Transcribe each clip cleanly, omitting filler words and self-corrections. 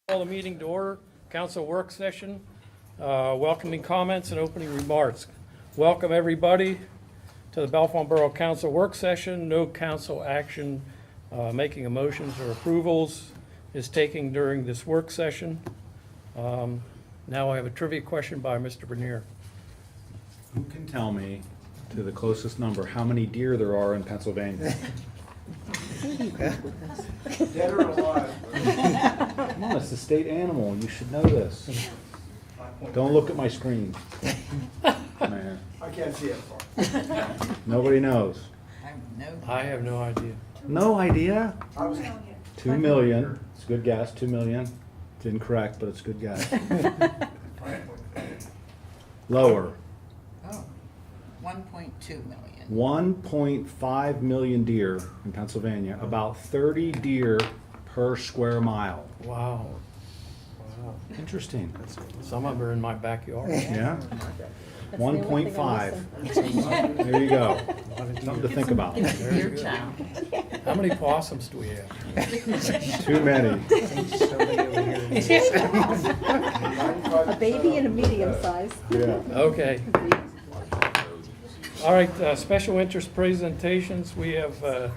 Call the meeting to order, council work session, welcoming comments and opening remarks. Welcome, everybody, to the Bellefonte Borough Council work session. No council action making of motions or approvals is taken during this work session. Now I have a trivia question by Mr. Bernier. Who can tell me, to the closest number, how many deer there are in Pennsylvania? Dead or alive? Come on, it's the state animal. You should know this. Don't look at my screen. Man, I can't see it far. nobody knows. I have no idea. No idea? I was 2 million. It's a good guess. 2 million. It's incorrect, but it's a good guess. Lower. Oh, 1.2 million. 1.5 million deer in Pennsylvania. About 30 deer per square mile. Wow. Interesting. Some of them are in my backyard. Yeah? That's the only thing I'm 1.5. There you go. Something to think about. Your town. How many possums do we have? Too many. A baby and a medium size. Yeah. Okay. All right, special interest presentations. We have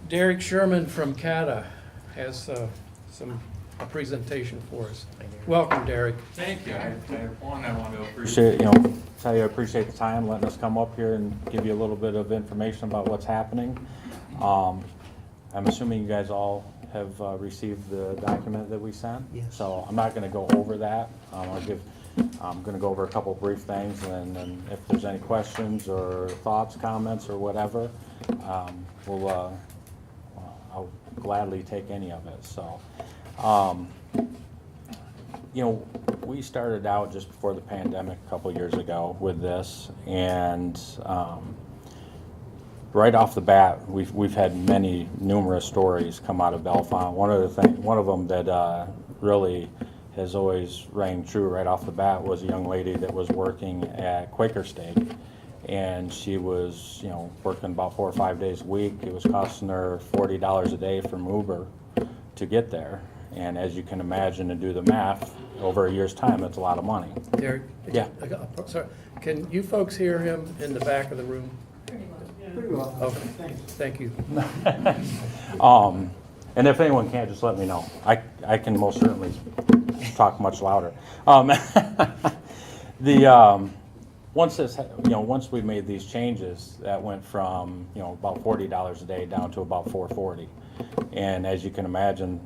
Derek Sherman from CATA has a presentation for us. Welcome, Derek. Thank you. I want to appreciate, tell you I appreciate the time, letting us come up here and give you a little bit of information about what's happening. I'm assuming you guys all have received the document that we sent. Yes. So I'm not going to go over that. I'm going to go over a couple brief things, and then if there's any questions or thoughts, comments, or whatever, I'll gladly take any of it. So, we started out just before the pandemic a couple years ago with this, and right off the bat, we've had numerous stories come out of Bellefonte. One of them that really has always rang true right off the bat was a young lady that was working at Quaker Steak, and she was, working about 4 or 5 days a week. It was costing her $40 a day from Uber to get there, and as you can imagine and do the math, over a year's time, that's a lot of money. Derek? Yeah. Sorry, can you folks hear him in the back of the room? pretty well. Okay, thank you. And if anyone can't, just let me know. I can most certainly talk much louder. Once we made these changes, that went from about $40 a day down to about $4.40. And as you can imagine,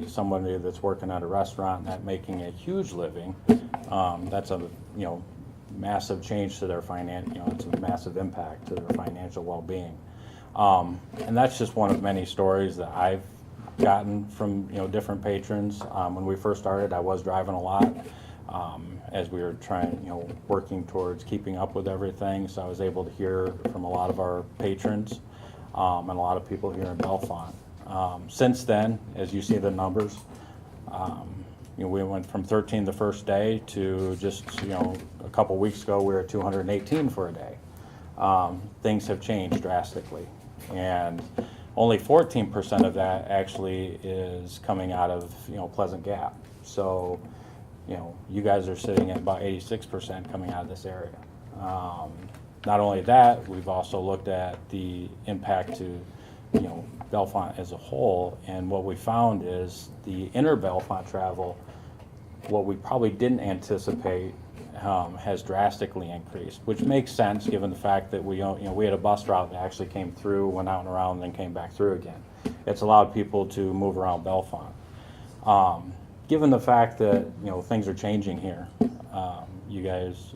somebody that's working at a restaurant not making a huge living, that's a massive change to their it's a massive impact to their financial well-being. And that's just one of many stories that I've gotten from different patrons. When we first started, I was driving a lot as we were working towards keeping up with everything. So I was able to hear from a lot of our patrons and a lot of people here in Bellefonte. Since then, as you see the numbers, we went from 13 the first day to just a couple weeks ago we were at 218 for a day. Things have changed drastically, and only 14% of that actually is coming out of Pleasant Gap. So you guys are sitting at about 86% coming out of this area. Not only that, we've also looked at the impact to Bellefonte as a whole, and what we found is the inner Bellefonte travel, what we probably didn't anticipate, has drastically increased, which makes sense given the fact that we had a bus route that actually came through, went out and around, and then came back through again. It's allowed people to move around Bellefonte. Given the fact that things are changing here, you guys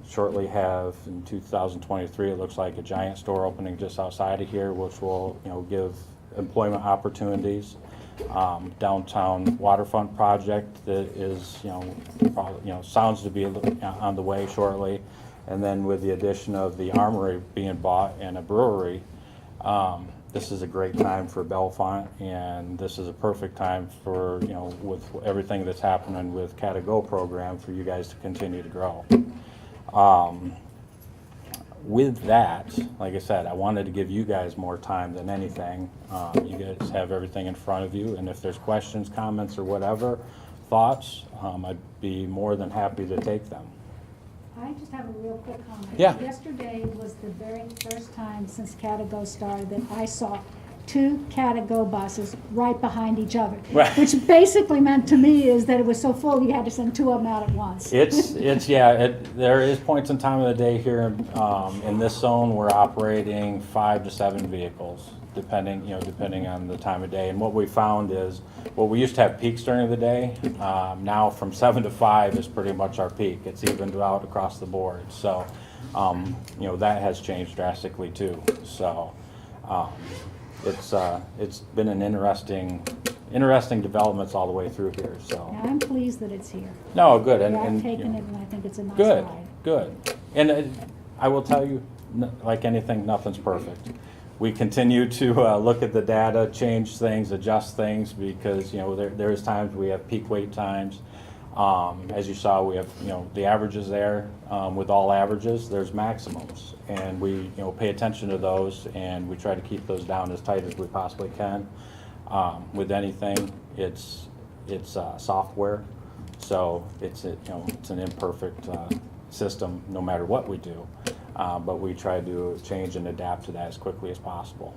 shortly have in 2023 it looks like a giant store opening just outside of here, which will give employment opportunities. Downtown waterfront project that is sounds to be on the way shortly, and then with the addition of the armory being bought and a brewery, this is a great time for Bellefonte, and this is a perfect time for with everything that's happening with CATA Go program for you guys to continue to grow. with that, like I said, I wanted to give you guys more time than anything. You guys have everything in front of you, and if there's questions, comments, or whatever, thoughts, I'd be more than happy to take them. I just have a real quick comment. Yeah. Yesterday was the very first time since Catago started that I saw two Catago buses right behind each other. Right. Which basically meant to me is that it was so full you had to send two of them out at once. There is points in time of the day here, in this zone, we're operating 5 to 7 vehicles, depending on the time of day. And what we found is, we used to have peaks during the day, now from 7 to 5 is pretty much our peak. It's evened out across the board. So, that has changed drastically too. So, it's been an interesting developments all the way through here, so. And I'm pleased that it's here. No, good, and. I've taken it and I think it's a nice Good, ride. good. And I will tell you, like anything, nothing's perfect. We continue to look at the data, change things, adjust things, because, there is times we have peak wait times. As you saw, we have, the averages there. With all averages, there's maximums. And we, pay attention to those, and we try to keep those down as tight as we possibly can. With anything, it's software, so it's an imperfect system no matter what we do, but we try to change and adapt to that as quickly as possible.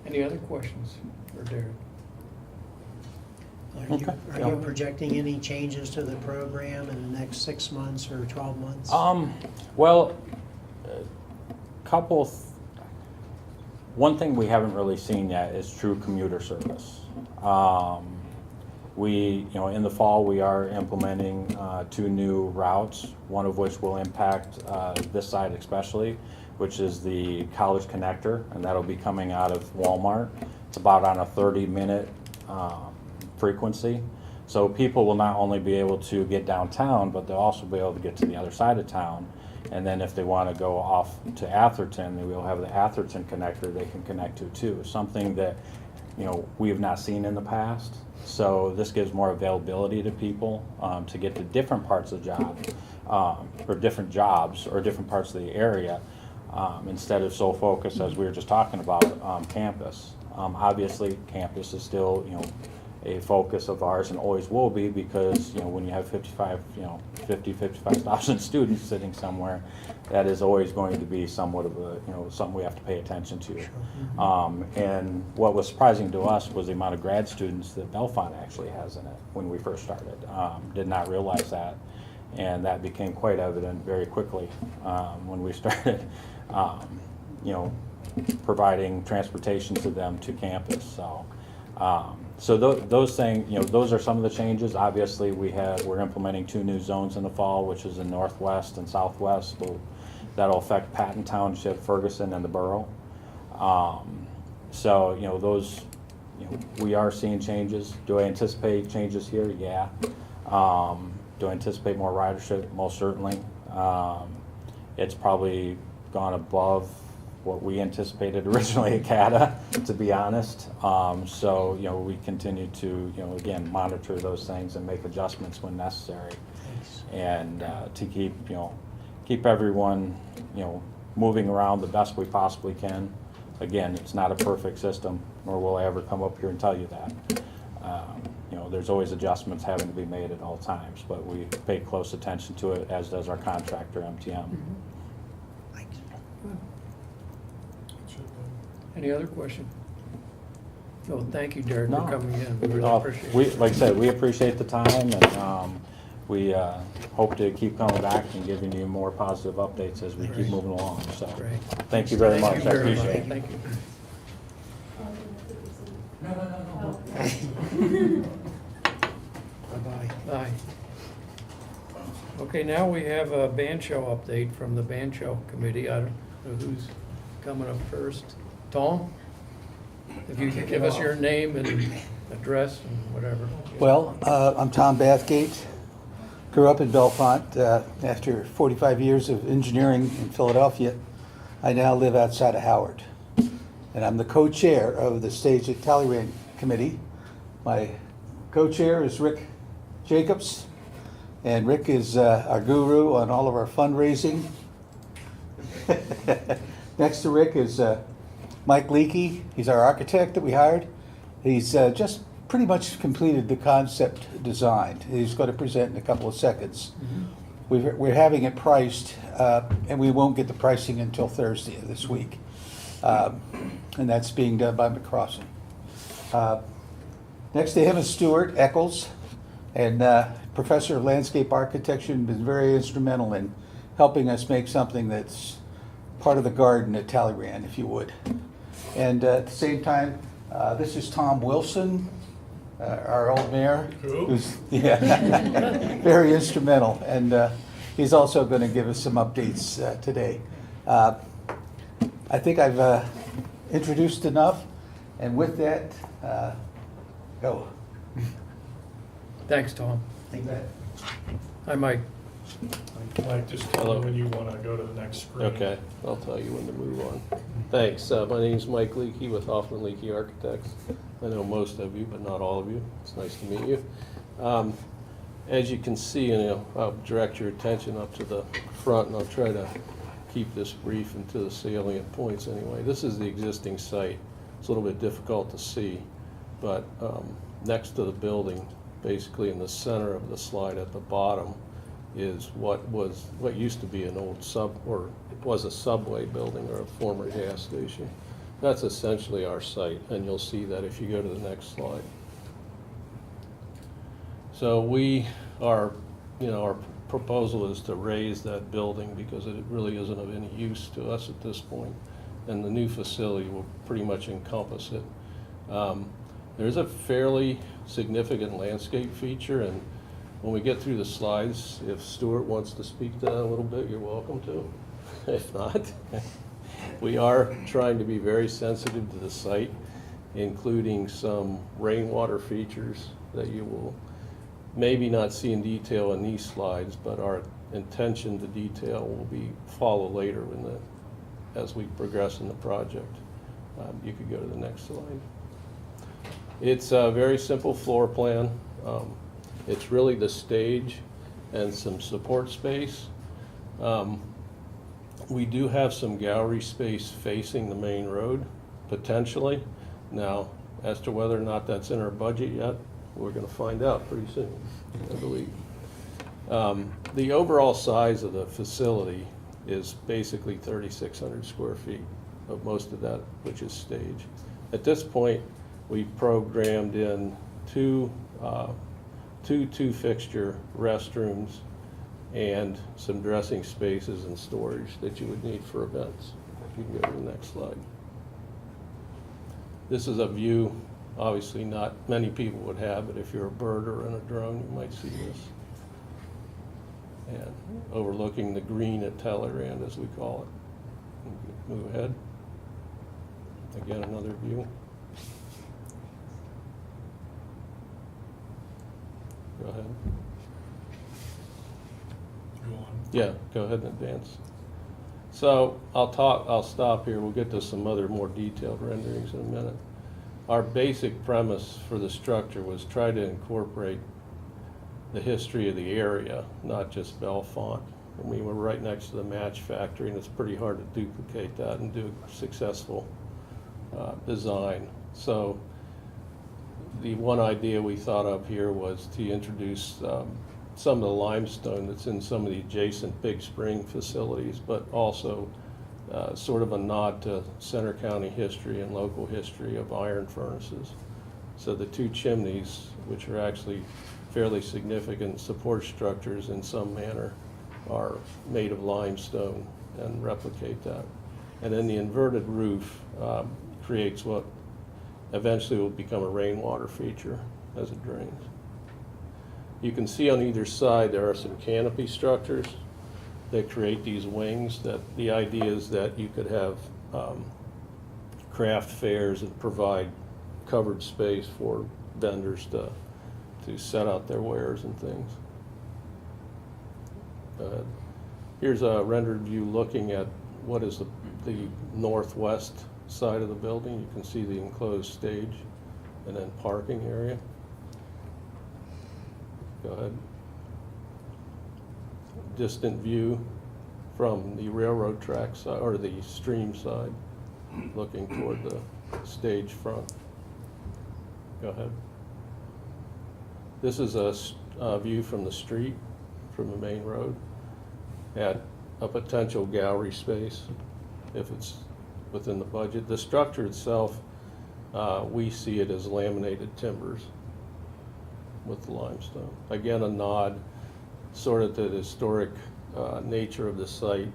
Any other questions for Derek? Okay. Are you projecting any changes to the program in the next 6 months or 12 months? Well, one thing we haven't really seen yet is true commuter service. In the fall, we are implementing 2 new routes, one of which will impact this side especially, which is the College Connector, and that'll be coming out of Walmart. It's about on a 30-minute frequency. So people will not only be able to get downtown, but they'll also be able to get to the other side of town. And then if they want to go off to Atherton, then we'll have the Atherton connector they can connect to too. Something that, we have not seen in the past. So this gives more availability to people to get to different parts of the job, or different jobs, or different parts of the area, instead of sole focus, as we were just talking about, campus. Obviously, campus is still, a focus of ours and always will be, because, when you have 55,000 students sitting somewhere, that is always going to be somewhat of a, something we have to pay attention to. And what was surprising to us was the amount of grad students that Bellefonte actually has in it when we first started. Did not realize that, and that became quite evident very quickly when we started, providing transportation to them to campus. So those things, those are some of the changes. Obviously, we're implementing 2 new zones in the fall, which is in Northwest and Southwest. That'll affect Patton Township, Ferguson, and the borough. So those, we are seeing changes. Do I anticipate changes here? Yeah. Do I anticipate more ridership? Most certainly. It's probably gone above what we anticipated originally at CATA, to be honest. So, we continue to, again, monitor those things and make adjustments when necessary. And to keep everyone, moving around the best we possibly can. Again, it's not a perfect system, nor will I ever come up here and tell you that. There's always adjustments having to be made at all times, but we pay close attention to it, as does our contractor, MTM. Thanks. Any other question? No, thank you, Derek, No. for coming in. We really appreciate it. Like I said, we appreciate the time, and we hope to keep coming back and giving you more positive updates as we keep moving along. So, Great. thank you very much. Thank you I very much. appreciate it. Thank you. Bye-bye. Bye. Okay, now we have a Bancho update from the Bancho Committee. I don't know who's coming up first. Tom? If you could give us your name and address and whatever. Well, I'm Tom Bathgate. Grew up in Bellefonte. After 45 years of engineering in Philadelphia, I now live outside of Howard. And I'm the co-chair of the Stage at Talleyrand Committee. My co-chair is Rick Jacobs, And Rick is our guru on all of our fundraising. Next to Rick is Mike Leakey. He's our architect that we hired. He's just pretty much completed the concept design. He's going to present in a couple of seconds. We're having it priced, and we won't get the pricing until Thursday of this week. And that's being done by McCrossin. Next to him is Stuart Eccles, and professor of landscape architecture, and been very instrumental in helping us make something that's part of the garden at Talleyrand, if you would. And at the same time, this is Tom Wilson, our old mayor, who's very instrumental, and he's also going to give us some updates today. I think I've introduced enough, and with that, go. Thanks, Tom. Thank you. Hi, Mike. Mike, just tell me when you want to go to the next screen. Okay, I'll tell you when to move on. Thanks. My name's Mike Leakey with Hoffman Leakey Architects. I know most of you, but not all of you. It's nice to meet you. As you can see, I'll direct your attention up to the front, and I'll try to keep this brief and to the salient points anyway. This is the existing site. It's a little bit difficult to see, but next to the building, basically in the center of the slide at the bottom, is what used to be an old was a subway building or a former gas station. That's essentially our site, and you'll see that if you go to the next slide. So our proposal is to raise that building because it really isn't of any use to us at this point, and the new facility will pretty much encompass it. There's a fairly significant landscape feature, and when we get through the slides, if Stuart wants to speak to that a little bit, you're welcome to. If not, we are trying to be very sensitive to the site, including some rainwater features that you will maybe not see in detail in these slides, but our intention to detail will follow later as we progress in the project. You could go to the next slide. It's a very simple floor plan. It's really the stage and some support space. We do have some gallery space facing the main road, potentially. Now, as to whether or not that's in our budget yet, we're going to find out pretty soon, I believe. The overall size of the facility is basically 3,600 square feet, of most of that which is stage. At this point, we've programmed in two fixture restrooms and some dressing spaces and storage that you would need for events. You can go to the next slide. This is a view, obviously not many people would have, but if you're a birder in a drone, you might see this. And overlooking the green at Talleyrand, as we call it. Move ahead. Again, another view. Go ahead. Go on. Yeah, go ahead and advance. So I'll stop here. We'll get to some other more detailed renderings in a minute. Our basic premise for the structure was try to incorporate the history of the area, not just Bellefonte. I mean, we're right next to the match factory, and it's pretty hard to duplicate that and do a successful design. So the one idea we thought of here was to introduce some of the limestone that's in some of the adjacent Big Spring facilities, but also sort of a nod to Center County history and local history of iron furnaces. So the two chimneys, which are actually fairly significant support structures in some manner, are made of limestone and replicate that. And then the inverted roof creates what eventually will become a rainwater feature as it drains. You can see on either side there are some canopy structures that create these wings. That the idea is that you could have craft fairs and provide covered space for vendors to set out their wares and things. Here's a rendered view looking at what is the northwest side of the building. You can see the enclosed stage and then parking area. Go ahead. distant view from the railroad track side, or the stream side, looking toward the stage front. Go ahead. This is a view from the street, from the main road, at a potential gallery space, if it's within the budget. The structure itself, we see it as laminated timbers with the limestone. Again, a nod sort of to the historic nature of the site.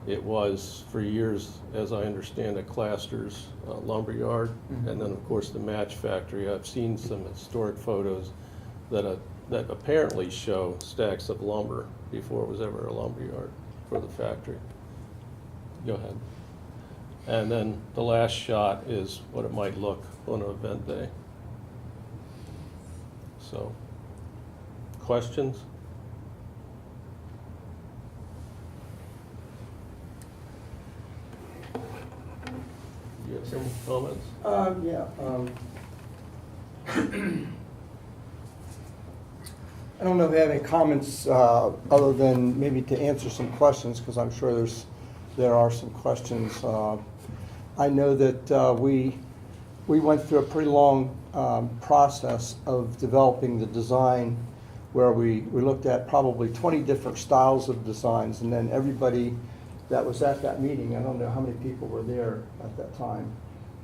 It was, for years, as I understand it, Claster's lumber yard, and then, of course, the match factory. I've seen some historic photos that apparently show stacks of lumber before it was ever a lumber yard for the factory. Go ahead. And then the last shot is what it might look on an event day. So, questions? You have some comments? I don't know if you have any comments other than maybe to answer some questions, because I'm sure there are some questions. I know that we went through a pretty long process of developing the design, where we looked at probably 20 different styles of designs, and then everybody that was at that meeting, I don't know how many people were there at that time,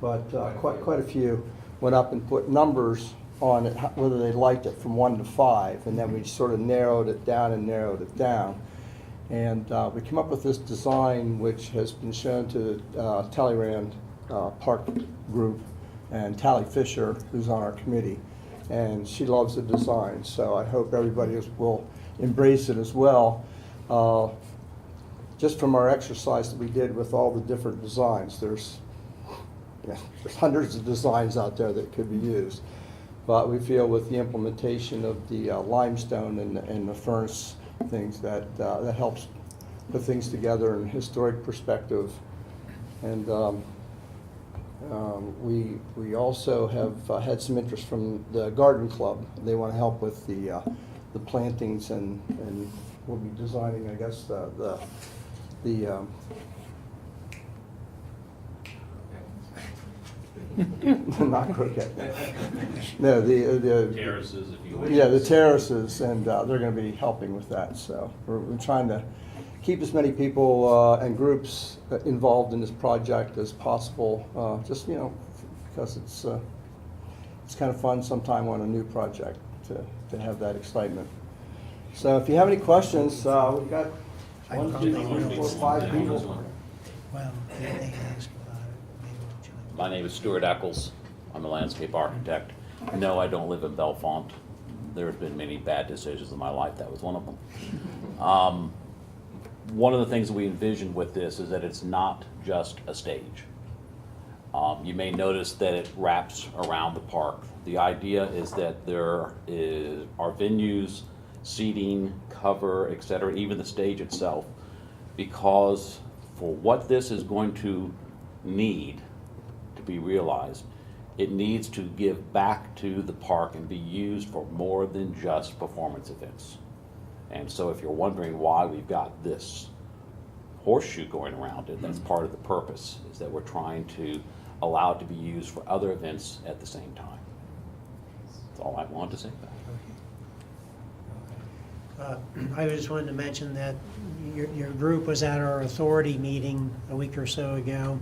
but quite a few, went up and put numbers on it, whether they liked it from 1 to 5, and then we sort of narrowed it down and narrowed it down. And we came up with this design, which has been shown to Talleyrand Park Group and Tally Fisher, who's on our committee, and she loves the design, so I hope everybody will embrace it as well. Just from our exercise that we did with all the different designs, there's hundreds of designs out there that could be used. But we feel with the implementation of the limestone and the furnace things that helps put things together in a historic perspective. And we also have had some interest from the garden club. They want to help with the plantings, and we'll be designing, I guess, the not croquet. No, the terraces, if you will. Yeah, the terraces, and they're going to be helping with that. So we're trying to keep as many people and groups involved in this project as possible. Just because it's kind of fun sometime on a new project to have that excitement. So if you have any questions, we've got 1, 2, 3, 4, 5 people. Well, they ask about it, maybe we'll chime in. My name is Stuart Eccles. I'm a landscape architect. No, I don't live in Bellefonte. There's been many bad decisions in my life. That was one of them. One of the things that we envisioned with this is that it's not just a stage. You may notice that it wraps around the park. The idea is that there are venues, seating, cover, etc., even the stage itself, because for what this is going to need to be realized, it needs to give back to the park and be used for more than just performance events. And so if you're wondering why we've got this horseshoe going around it, that's part of the purpose, is that we're trying to allow it to be used for other events at the same time. That's all I wanted to say about it. I just wanted to mention that your group was at our authority meeting a week or so ago.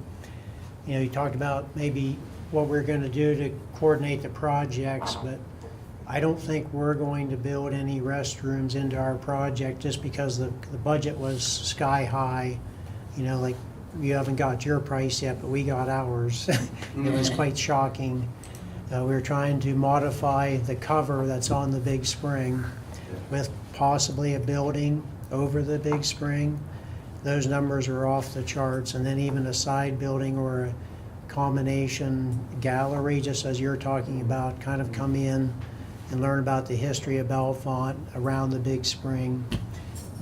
You talked about maybe what we're going to do to coordinate the projects, but I don't think we're going to build any restrooms into our project just because the budget was sky high. Like you haven't got your price yet, but we got ours. It was quite shocking. We were trying to modify the cover that's on the big spring with possibly a building over the big spring. Those numbers are off the charts, and then even a side building or a combination gallery, just as you're talking about, kind of come in and learn about the history of Bellefonte around the big spring.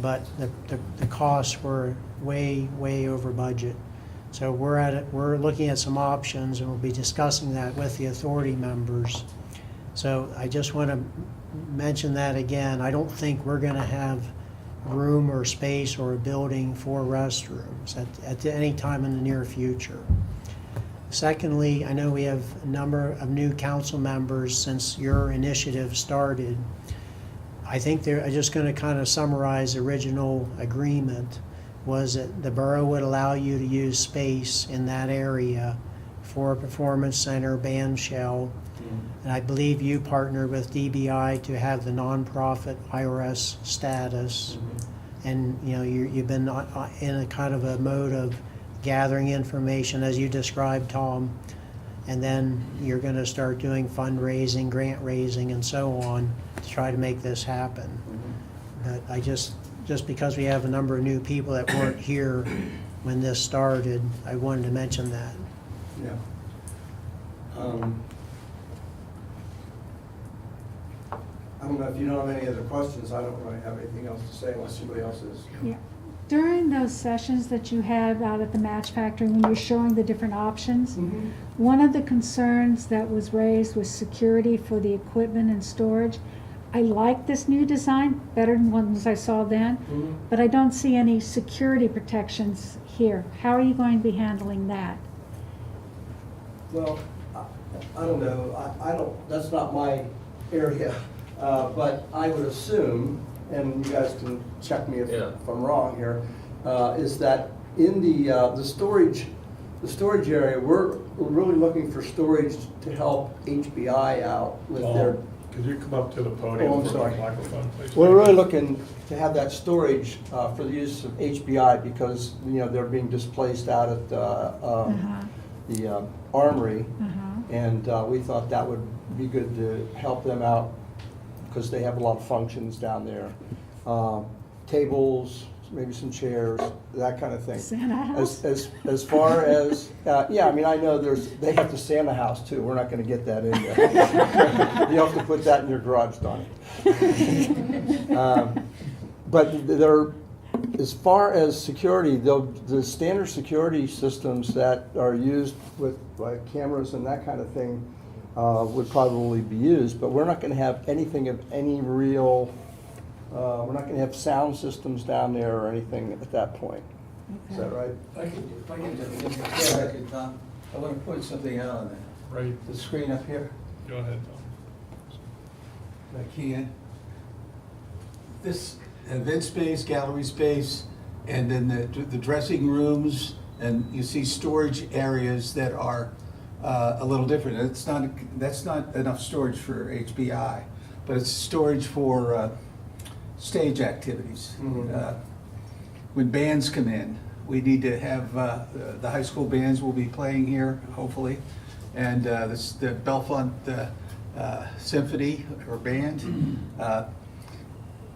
But the costs were way over budget. So we're looking at some options, and we'll be discussing that with the authority members. So I just want to mention that again. I don't think we're going to have room or space or a building for restrooms at any time in the near future. Secondly, I know we have a number of new council members since your initiative started. I think I'm just going to kind of summarize the original agreement was that the borough would allow you to use space in that area for a performance center, band shell. And I believe you partnered with DBI to have the nonprofit IRS status. And you've been in a kind of a mode of gathering information as you described, Tom. And then you're going to start doing fundraising, grant raising, and so on to try to make this happen. But I just because we have a number of new people that weren't here when this started, I wanted to mention that. Yeah. I don't know if you don't have any other questions. I don't really have anything else to say unless somebody else is. Yeah. During those sessions that you had out at the Match Factory, when you're showing the different options, one of the concerns that was raised was security for the equipment and storage. I like this new design better than ones I saw then, but I don't see any security protections here. How are you going to be handling that? Well, I don't know. I don't. That's not my area. But I would assume, and you guys can check me if I'm wrong here, is that in the storage area, we're really looking for storage to help HBI out with their. Could you come up to the podium? Oh, I'm for sorry. the microphone, please? We're really looking to have that storage for the use of HBI because they're being displaced out at the armory, and we thought that would be good to help them out because they have a lot of functions down there, tables, maybe some chairs, that kind of thing. Santa house? As far as yeah, I mean I know they have the Santa house too. We're not going to get that in there. You have to put that in your garage, Donnie. But they're, as far as security, the standard security systems that are used with like cameras and that kind of thing would probably be used, but we're not going to have anything of any real, we're not going to have sound systems down there or anything at that point. Okay. Is that right? If I can, Tom, I want to point something out on that. Right. The screen up here, Go ahead, Tom. I can. This event space, gallery space, and then the dressing rooms, and you see storage areas that are a little different. That's not enough storage for HBI, but it's storage for stage activities. When bands come in, we need to have the high school bands will be playing here, hopefully, and the Bellefonte Symphony or band.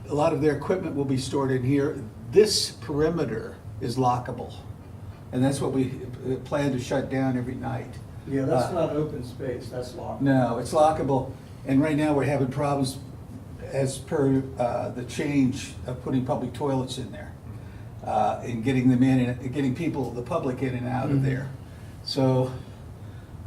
A lot of their equipment will be stored in here. This perimeter is lockable, and that's what we plan to shut down every night. Yeah, that's not open space. That's locked. No, it's lockable, and right now we're having problems as per the change of putting public toilets in there and getting them in and getting people, the public in and out of there. So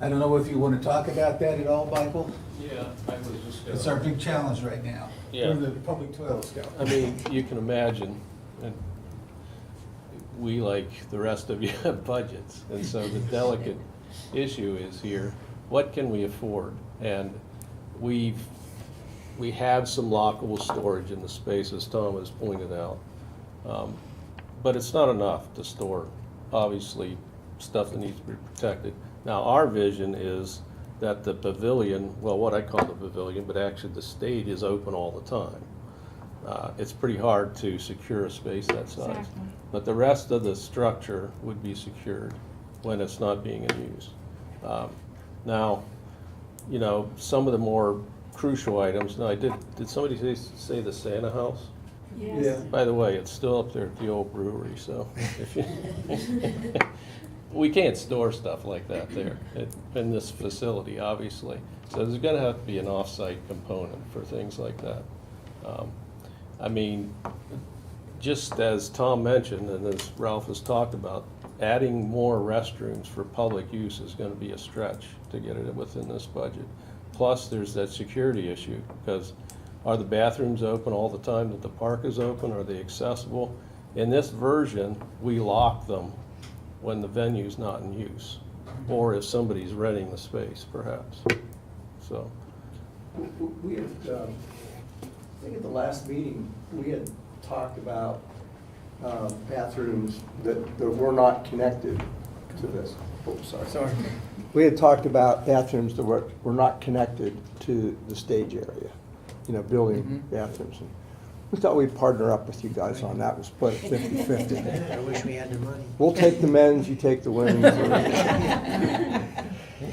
I don't know if you want to talk about that at all, Michael? Yeah, I was just It's our big challenge right now. Yeah. Where the public toilets go. I mean, you can imagine, and we, like the rest of you, have budgets, and so the delicate issue is here, what can we afford? And we have some lockable storage in the space, as Tom has pointed out, but it's not enough to store, obviously, stuff that needs to be protected. Now, our vision is that the pavilion, well, what I call the pavilion, but actually the stage is open all the time. It's pretty hard to secure a space that size. Exactly. But the rest of the structure would be secured when it's not being in use. Now, some of the more crucial items, now did somebody say the Santa house? Yes. By the way, it's still up there at the old brewery, so if you, we can't store stuff like that there in this facility, obviously. So there's gonna have to be an off-site component for things like that. I mean, just as Tom mentioned, and as Ralph has talked about, adding more restrooms for public use is gonna be a stretch to get it within this budget. Plus, there's that security issue, because Are the bathrooms open all the time that the park is open? Are they accessible? In this version, we lock them when the venue's not in use, or if somebody's renting the space, perhaps. So, We had, I think at the last meeting, we had talked about bathrooms that were not connected to this. Oh, sorry. We had talked about bathrooms that were not connected to the stage area, building bathrooms. And we thought we'd partner up with you guys on that, we'll split it 50/50. I wish we had the money. We'll take the men's, you take the women's.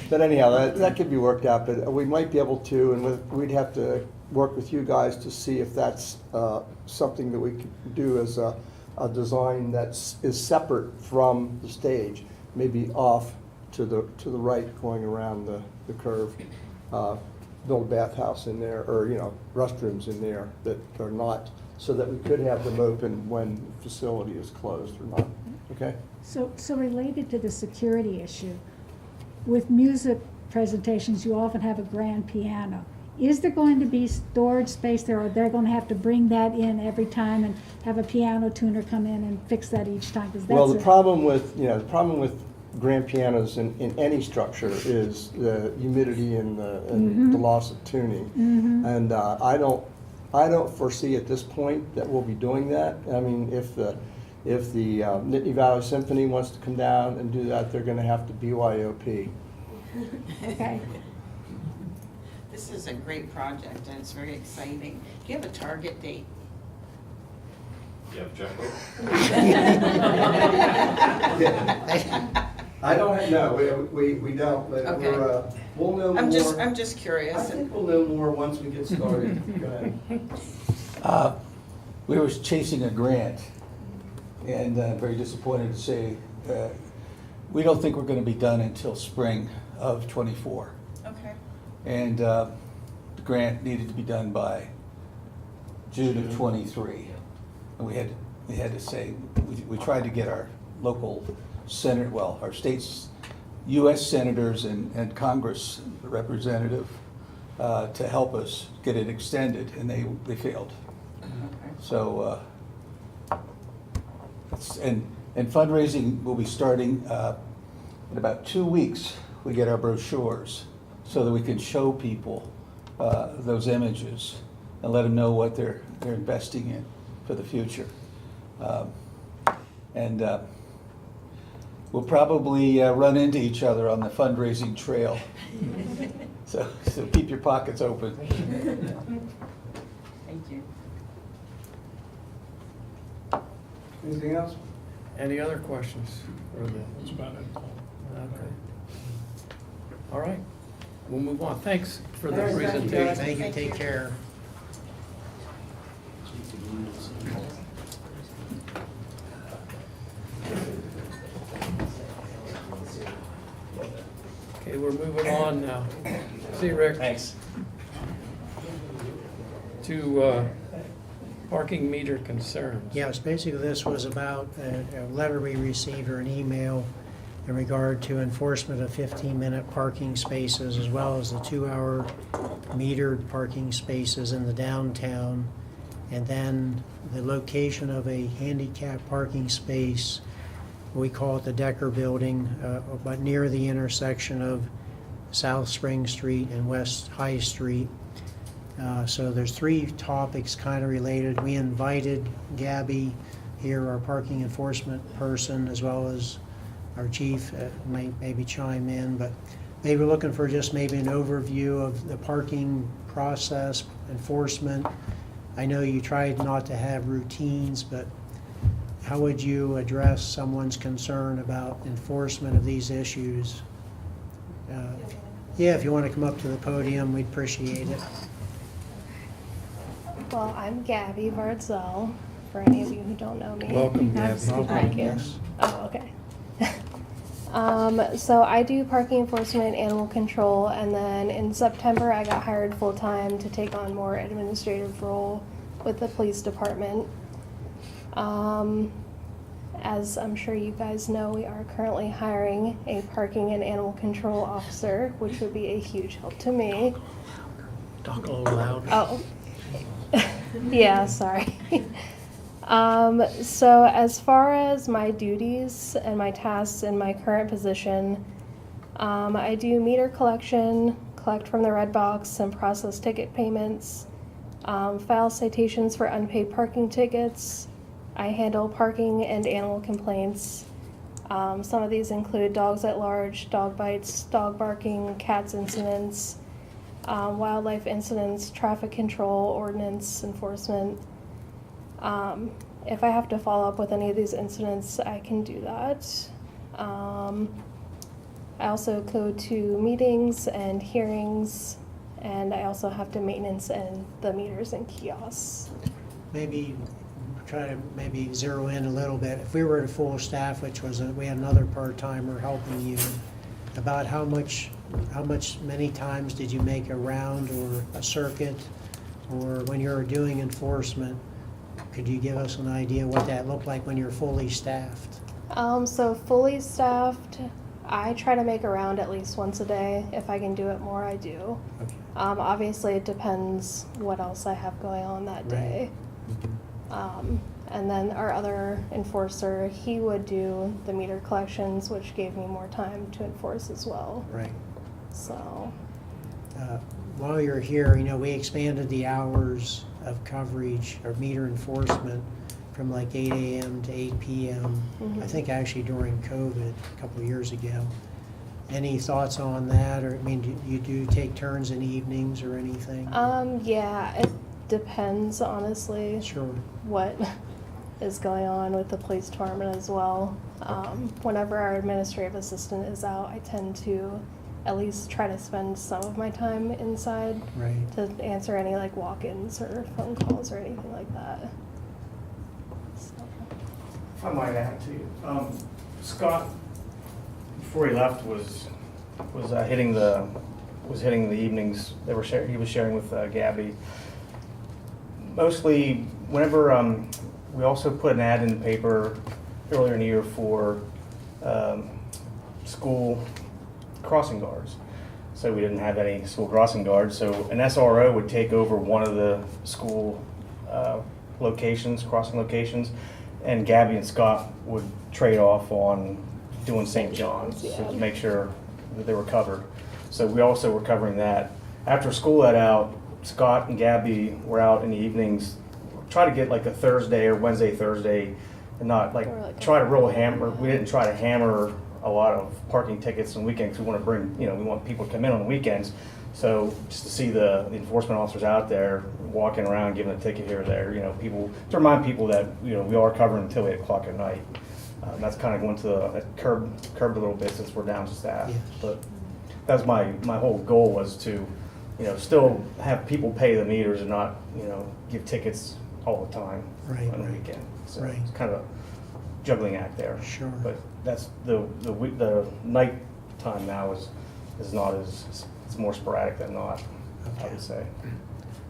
But anyhow, that could be worked out, but we might be able to, and we'd have to work with you guys to see if that's something that we could do as a design is separate from the stage, maybe off to the right, going around the curve. Build a bathhouse in there, or, restrooms in there that are not, so that we could have them open when the facility is closed or not, okay? So related to the security issue, with music presentations, you often have a grand piano. Is there going to be storage space there, or they're going to have to bring that in every time and have a piano tuner come in and fix that each time? 'Cause Well, that's the problem with grand pianos in any structure is the humidity and the loss of tuning. And I don't foresee at this point that we'll be doing that. I mean, if the Nittany Valley Symphony wants to come down and do that, they're gonna have to BYOP. Okay. This is a great project and it's very exciting. Do you have a target date? You have a checkbook? I don't know, we don't, but Okay. we'll know more. I'm just I curious. think we'll know more once we get started. Go ahead. We were chasing a grant, and very disappointed to say, we don't think we're gonna be done until spring of '24. Okay. And the grant needed to be done by June of '23. And we had to say, we tried to get our local our state's US senators and Congress representative to help us get it extended, and they failed. So, and fundraising will be starting in about 2 weeks. We get our brochures so that we can show people those images and let them know what they're investing in for the future. We'll probably run into each other on the fundraising trail. So keep your pockets open. Thank you. Anything else? Any other questions? That's about it. Okay. All right, we'll move on. Thanks for the All right, thank you, presentation. guys. Thank you, take care. Okay, we're moving on now. See you, Rick. Thanks. To parking meter concerns. Yes, basically this was about a letter we received or an email in regard to enforcement of 15-minute parking spaces as well as the 2-hour metered parking spaces in the downtown. And then the location of a handicap parking space, we call it the Decker Building, but near the intersection of South Spring Street and West High Street. So there's 3 topics kind of related. We invited Gabby here, our parking enforcement person, as well as our chief, maybe chime in, but they were looking for just maybe an overview of the parking process, enforcement. I know you tried not to have routines, but how would you address someone's concern about enforcement of these issues? Yeah, if you want to come up to the podium, we'd appreciate it. Well, I'm Gabby Vardzell, for any of you who don't know me. Welcome, Gabby. Thank you. Oh, okay. So I do parking enforcement and animal control, and then in September I got hired full-time to take on more administrative role with the police department. As I'm sure you guys know, we are currently hiring a parking and animal control officer, which would be a huge help to me. Talk a little louder. Oh. Yeah, sorry. So as far as my duties and my tasks in my current position, I do meter collection, collect from the red box and process ticket payments, file citations for unpaid parking tickets. I handle parking and animal complaints. Some of these include dogs at large, dog bites, dog barking, cats incidents, wildlife incidents, traffic control, ordinance enforcement. If I have to follow up with any of these incidents, I can do that. I also go to meetings and hearings, and I also have to maintenance and the meters and kiosks. Maybe try to maybe zero in a little bit. If we were at a full staff, which was, we had another part-timer helping you, about how many times did you make a round or a circuit? Or when you were doing enforcement, could you give us an idea what that looked like when you're fully staffed? So fully staffed, I try to make a round at least once a day. If I can do it more, I do. Okay. Obviously, it depends what else I have going on that day. And then our other enforcer, he would do the meter collections, which gave me more time to enforce as well. Right. So, While you're here, we expanded the hours of coverage or meter enforcement from like 8 a.m. to 8 p.m. I think actually during COVID a couple of years ago. Any thoughts on that? Or, do you do take turns in evenings or anything? yeah, it depends, honestly, Sure. what is going on with the police department as well. Whenever our administrative assistant is out, I tend to at least try to spend some of my time inside Right. to answer any like walk-ins or phone calls or anything like that. So. If I might add to you, Scott, before he left, was hitting the evenings. He was sharing with Gabby. Mostly, whenever we also put an ad in the paper earlier in the year for school crossing guards. So we didn't have any school crossing guards. So an SRO would take over one of the school crossing locations, and Gabby and Scott would trade off on doing St. John's, so to make sure that they were covered. So we also were covering that. After school let out, Scott and Gabby were out in the evenings, try to get like a Thursday or Wednesday, Thursday, and not like try to roll hammer. We didn't try to hammer a lot of parking tickets on weekends. We want to bring, we want people to come in on the weekends. So just to see the enforcement officers out there walking around, giving a ticket here or there, people, to remind people that, we are covering until 8 o'clock at night. That's kind of going to curbed a little bit since we're down to staff. Yes. But that's my whole goal was to, still have people pay the meters and not, give tickets all the time Right, on the right. weekend. So Right. it's kind of a juggling act there. Sure. But that's the night time now is not as, it's more sporadic than not, I would say.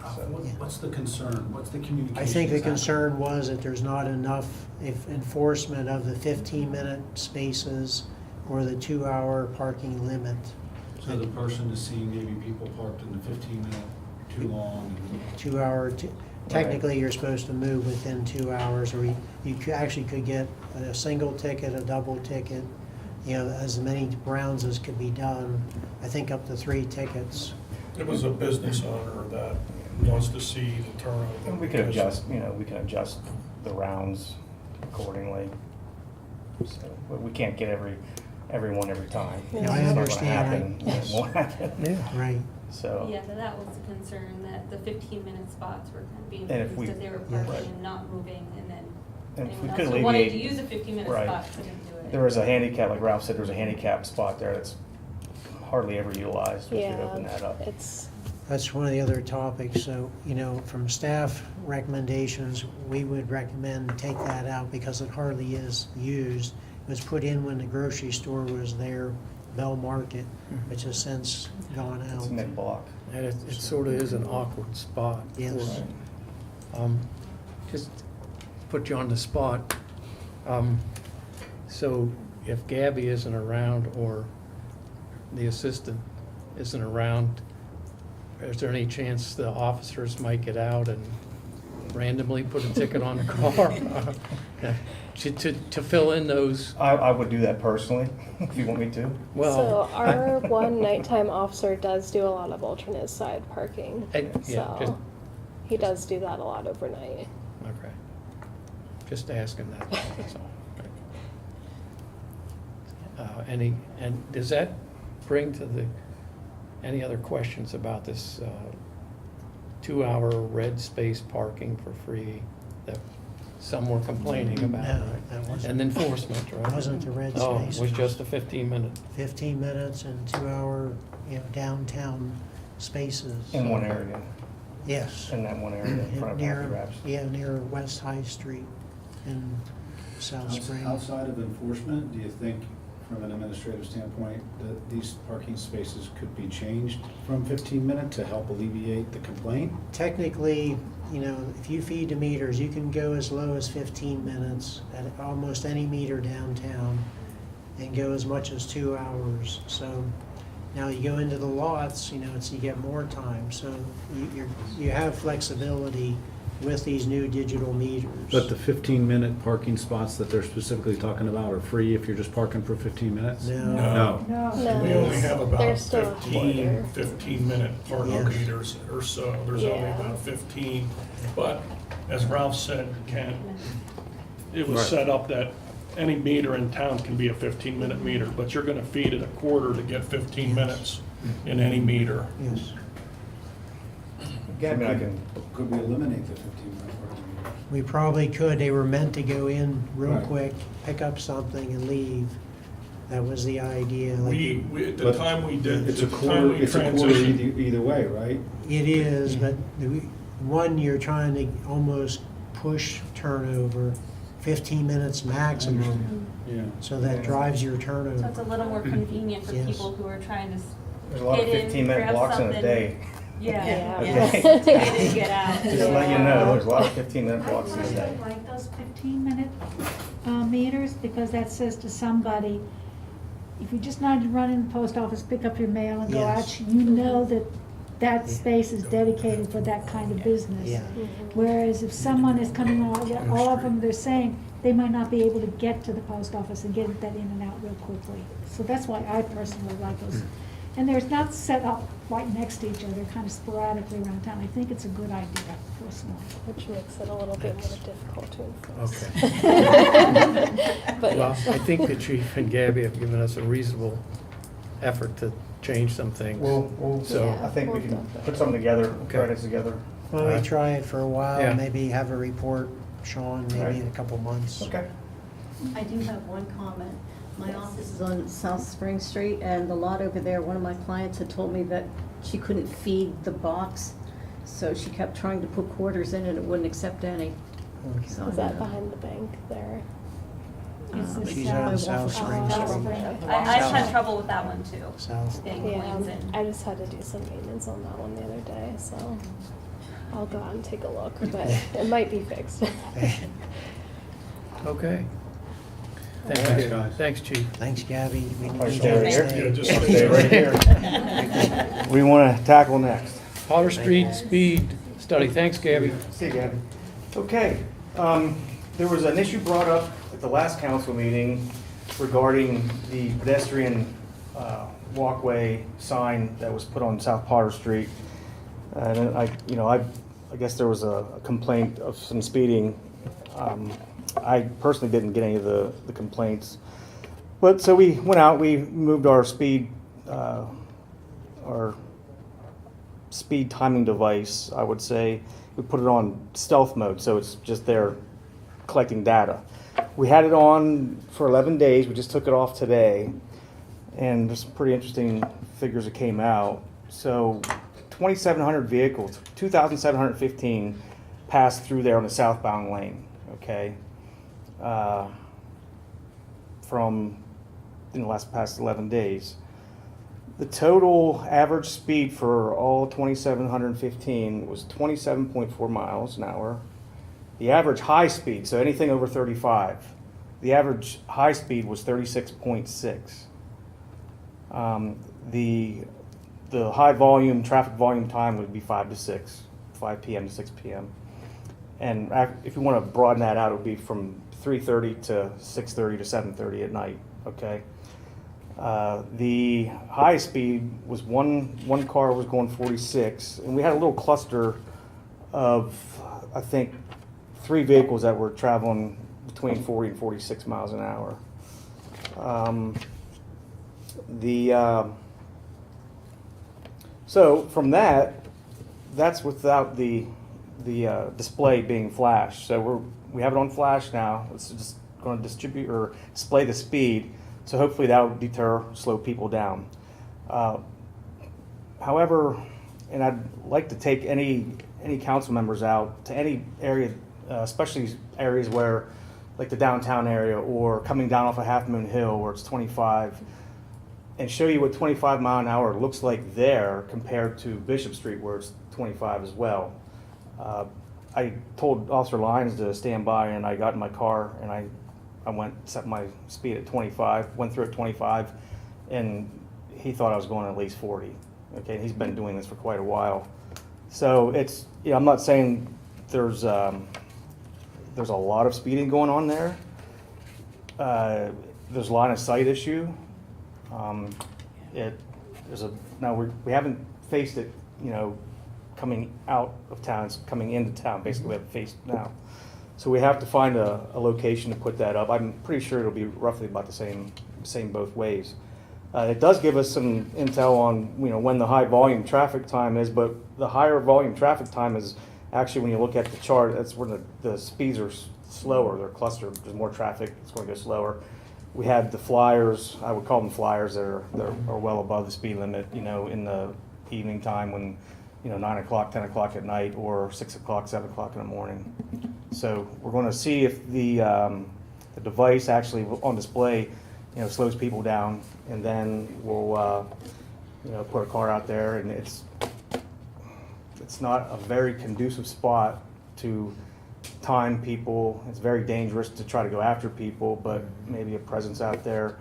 So. What's the concern? What's the communication? I think the concern was that there's not enough enforcement of the 15-minute spaces or the 2-hour parking limit. So the person is seeing maybe people parked in the 15-minute too long. 2-hour, technically you're supposed to move within 2 hours, or you actually could get a single ticket, a double ticket, as many rounds as could be done. I think up to 3 tickets. It was a business owner that wants to see the turnover. And we can adjust, we can adjust the rounds accordingly. So, but we can't get everyone every time. Yeah, It's I not gonna understand. happen. It won't happen. Yeah. Right. So. Yeah, but that was the concern, that the 15-minute spots were kind of being And if used we- if they were yeah. parking and not moving, and then And if we anyone could else who wanted to alleviate- use a 15-minute right. spot couldn't do it. There was a handicap, like Ralph said, there was a handicap spot there that's hardly ever utilized. We should open that up. That's one of the other topics. So, from staff recommendations, we would recommend take that out because it hardly is used. It was put in when the grocery store was there, Bell Market, which has since gone out. It's mid-block. And it sort of is an awkward spot. Yes. Just put you on the spot. So if Gabby isn't around or the assistant isn't around, is there any chance the officers might get out and randomly put a ticket on the car? To fill in those, I would do that personally, if you want me to. well. So our one nighttime officer does do a lot of alternate side parking. Yeah, just, So he does do that a lot overnight. okay. Just asking that, that's all. And does that bring to any other questions about this 2-hour red space parking for free that some were complaining about? No, right? that wasn't. And enforcement, right? It wasn't the red Oh, space. it was just a 15-minute. 15 minutes and 2-hour, downtown spaces. In one area, Yes. in that one area in front of Near, Happy Wraps. yeah, near West High Street in South Spring. Outside of enforcement, do you think, from an administrative standpoint, that these parking spaces could be changed from 15-minute to help alleviate the complaint? Technically, if you feed the meters, you can go as low as 15 minutes at almost any meter downtown and go as much as 2 hours. So now you go into the lots, you get more time. So you have flexibility with these new digital meters. But the 15-minute parking spots that they're specifically talking about are free if you're just parking for 15 minutes? No. No. No, We only have about there's still a 15-minute parking Yes. meters or so. There's only Yeah. about 15. But as Ralph said, Ken, it was Right. set up that any meter in town can be a 15-minute meter, but you're gonna feed it a quarter to get 15 minutes in any meter. Yes. I mean, I can, Could we eliminate the 15-minute parking meters? We probably could. They were meant to go in real Right. quick, pick up something and leave. That was the idea. Like, We at the But time we did, It's at a the time quarter, we it's a quarter transitioned. either way, right? It is, but one, you're trying to almost push turnover, 15 minutes maximum, Yeah. so that drives your So it's turnover. a little more convenient for Yes. people who are trying to there's a lot of get in, 15-minute grab blocks in a something. day. Yeah, Yeah. yeah. Okay. Get in, get out. Just to let you know, there's a lot of 15-minute I blocks in a day. personally like those 15-minute meters, because that says to somebody, if you just wanted to run in the post office, pick up your mail and go Yes. out, you know that that space is dedicated for that kind of business. Yeah. Whereas if someone is coming on, all of them, they're saying, they might not be able to get to the post office and get that in and out real quickly. So that's why I personally like those. And there's not set up right next to each other, kind of sporadically around town. I think it's a good idea, personally. Which makes it a little bit more difficult to enforce. Okay. But Well, yeah. I think the chief and Gabby have given us a reasonable effort to change some things. So- I think we we'll can definitely- put something together, Okay. write it together. Why don't we try it for a while, Yeah. maybe have a report, Sean, maybe Right. in a couple months. Okay. I do have one comment. My office is on South Spring Street, and the lot over there, one of my clients had told me that she couldn't feed the box, so she kept trying to put quarters in and it wouldn't accept any. So, Is that behind the bank there? Is this She's South- on South Spring South Street. Spring? I've had trouble with that one too. South. Getting Yeah, coins in. I just had to do some maintenance on that one the other day, so I'll go out and take a look, but it might be fixed. Okay. Thank Thanks, you. guys. Thanks, chief. Thanks, Gabby. We Probably need stay you to right here. stay. Yeah, just Stay right here. What do you want to tackle next? Potter Street speed study. Thanks, Gabby. See you, Gabby. Okay, there was an issue brought up at the last council meeting regarding the pedestrian walkway sign that was put on South Potter Street. And I guess there was a complaint of some speeding. I personally didn't get any of the complaints. But, so we went out, we moved our speed timing device, I would say. We put it on stealth mode, so it's just there collecting data. We had it on for 11 days. We just took it off today. And there's some pretty interesting figures that came out. So 2,700 vehicles, 2,715 passed through there on the southbound lane, okay? From in the past 11 days. The total average speed for all 2,715 was 27.4 miles an hour. The average high speed, so anything over 35, the average high speed was 36.6. The high volume, traffic volume time would be 5 p.m. to 6 p.m. And if you want to broaden that out, it would be from 3:30 to 6:30 to 7:30 at night, okay? The highest speed was one car was going 46, and we had a little cluster of, I think, 3 vehicles that were traveling between 40 and 46 miles an hour. So from that's without the display being flashed. So we have it on flash now. It's just going to distribute or display the speed. So hopefully that will deter, slow people down. However, and I'd like to take any council members out to any area, especially areas where, like the downtown area or coming down off of Half Moon Hill where it's 25, and show you what 25 mile an hour looks like there compared to Bishop Street where it's 25 as well. I told Officer Lyons to stand by, and I got in my car and I set my speed at 25, went through at 25, and he thought I was going at least 40. Okay, he's been doing this for quite a while. So it's, I'm not saying there's a lot of speeding going on there. There's a line of sight issue. We haven't faced it, coming out of town, it's coming into town, basically we haven't faced it now. So we have to find a location to put that up. I'm pretty sure it'll be roughly about the same both ways. It does give us some intel on when the high volume traffic time is, but the higher volume traffic time is actually, when you look at the chart, that's where the speeds are slower. They're clustered. There's more traffic. It's going to go slower. We had the flyers. I would call them flyers. They're well above the speed limit. In the evening time when 9 o'clock, 10 o'clock at night, or 6 o'clock, 7 o'clock in the morning. So we're going to see if the device actually on display, slows people down, and then we'll put a car out there, and it's not a very conducive spot to time people. It's very dangerous to try to go after people, but maybe a presence out there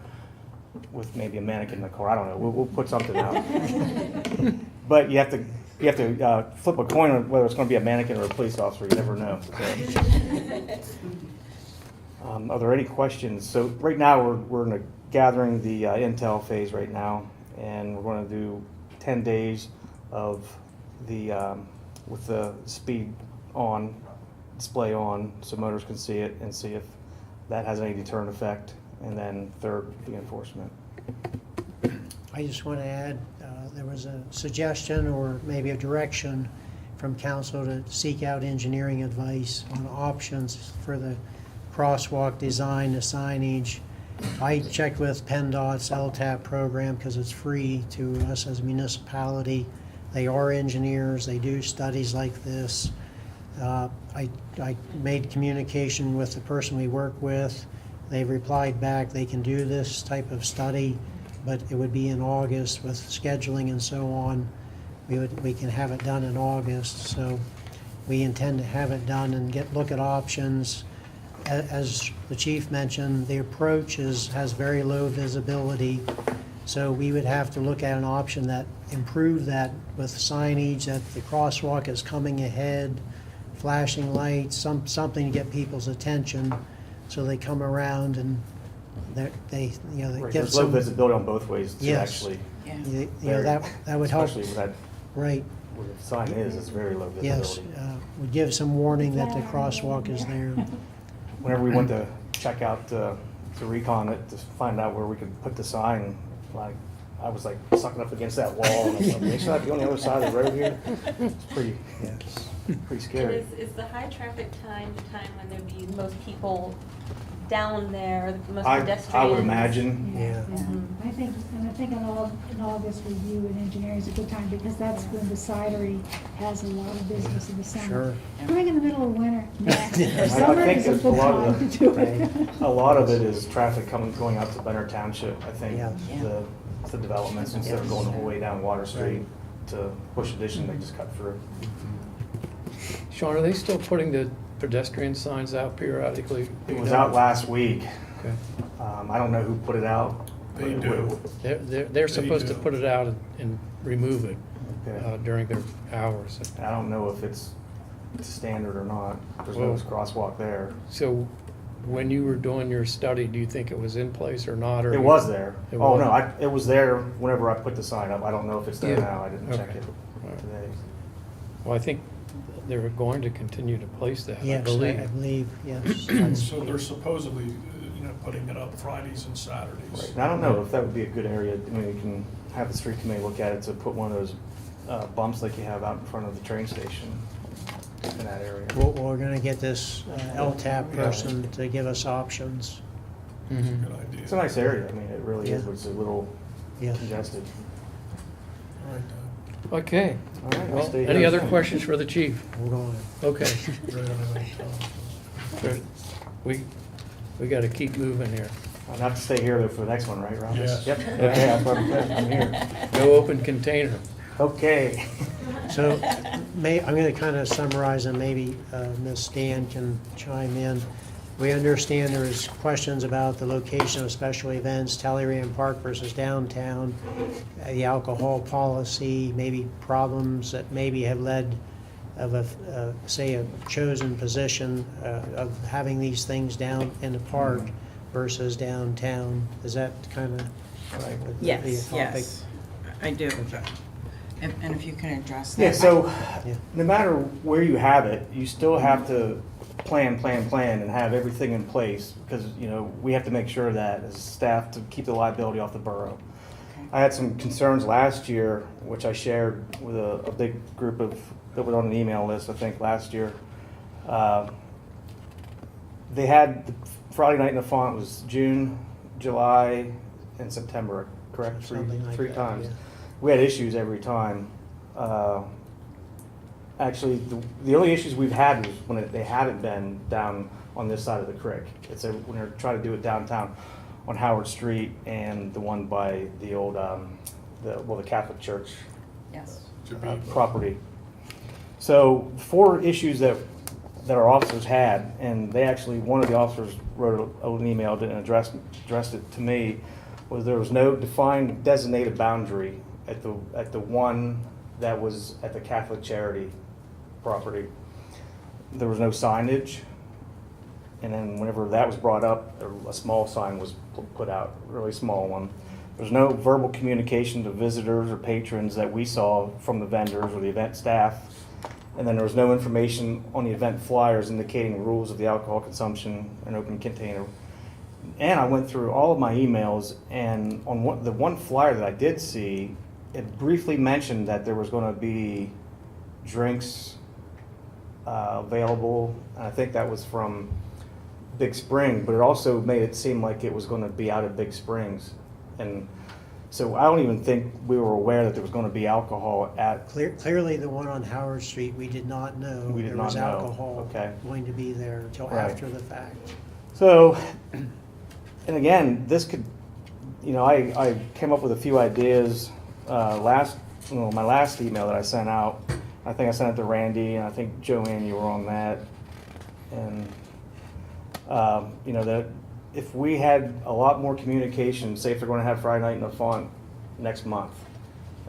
with maybe a mannequin in the car. I don't know. We'll put something out. But you have to flip a coin on whether it's going to be a mannequin or a police officer. You never know. So. Are there any questions? So right now we're gathering the intel phase right now, and we're going to do 10 days of with the speed on, display on, so motors can see it and see if that has any deterrent effect. And then third, the enforcement. I just want to add, there was a suggestion or maybe a direction from council to seek out engineering advice on options for the crosswalk design, the signage. I checked with PennDOT's LTAP program because it's free to us as a municipality. They are engineers. They do studies like this. I made communication with the person we work with. They replied back they can do this type of study, but it would be in August with scheduling and so on. We can have it done in August, so we intend to have it done and look at options. As the chief mentioned, the approach has very low visibility, so we would have to look at an option that improved that with signage that the crosswalk is coming ahead, flashing lights, something to get people's attention so they come around and they Right, get there's low some visibility on both ways too, Yes. actually. that would help. Especially with that, Right. where the sign is, it's very low Yes, visibility. would give some warning that the crosswalk is there. Whenever we went to check out to recon it to find out where we could put the sign, I was sucking up against that wall, and I was like, make sure I'd be on the other side of the road here. It's pretty scary. And is the high traffic time the time when there'd be most people down there, the most pedestrians? I would imagine. Yeah. I think in August review and engineering is a good time because that's when the cidery has a lot of business in the summer. Sure. Right in the middle of winter. I Summer think is a there's good time to do it. a lot of it is traffic going out to Benner Township. I think Yeah. the developments, instead of going the whole way down Water Street to Bush Addition, they just cut through. Sean, are they still putting the pedestrian signs out periodically? It was out last week. Okay. I don't know who put it out. They do. They're supposed to do. put it out and remove it Okay. during their hours. I don't know if it's it's standard or not. There's no Well- crosswalk there. So when you were doing your study, do you think it was in place or not? Or It was there. It Oh, was? no, it was there whenever I put the sign up. I don't know if it's there Yeah. now. I didn't check Okay. it Right. today. Well, I think they're going to continue to place that, I Yes, I believe. believe, yes. So they're supposedly, putting it up Fridays and Saturdays. Right. And I don't know if that would be a good area. I mean, you can have the street committee look at it to put one of those bumps like you have out in front of the train station in that area. Well, we're gonna get this LTAP person to give us options. Mhm. Good idea. It's a nice area. I mean, it really is, Yeah. but it's a little Yeah. congested. All right, Okay. All right, I'll Well, stay any here. other questions for the chief? Hold on. Okay. Right on it. Good. We got to keep moving here. I'll have to stay here though for the next one, right, Rob? Yes. Yep, okay, I'm here. No open container. Okay. So, I'm gonna kind of summarize, and maybe Ms. Stan can chime in. We understand there is questions about the location of special events, Talleyrand Park versus downtown, the alcohol policy, maybe problems that maybe have led of say, a chosen position of having these things down in the park versus downtown. Is that kind of right with the Yes, topic? yes, I do. Okay. And if you can address that. Yeah, so Yeah. no matter where you have it, you still have to plan, and have everything in place because, we have to make sure that as staff to keep the liability off the borough. I had some concerns last year, which I shared with a big group that was on an email list, I think, last year. They had the Friday night in the font was June, July, and September, correct? Something like Three that, times. yeah. We had issues every time. Actually, the only issues we've had is when they haven't been down on this side of the creek. It's when they're trying to do it downtown on Howard Street and the one by the old, the Catholic Church Yes. property. So 4 issues that our officers had, and they actually, one of the officers wrote an email, didn't address it to me, was there was no defined designated boundary at the one that was at the Catholic Charity property. There was no signage, and then whenever that was brought up, a small sign was put out, a really small one. There's no verbal communication to visitors or patrons that we saw from the vendors or the event staff. And then there was no information on the event flyers indicating rules of the alcohol consumption and open container. And I went through all of my emails, and on the one flyer that I did see, it briefly mentioned that there was going to be drinks available. And I think that was from Big Spring, but it also made it seem like it was going to be out of Big Springs. And so I don't even think we were aware that there was going to be alcohol at. Clearly, the one on Howard Street, we did not know We did there was not know. alcohol Okay. going to be there until Right. after the fact. So, and again, this could, I came up with a few ideas my last email that I sent out. I think I sent it to Randy, and I think Joanne, you were on that. And, that if we had a lot more communication, say if they're going to have Friday night in the font next month,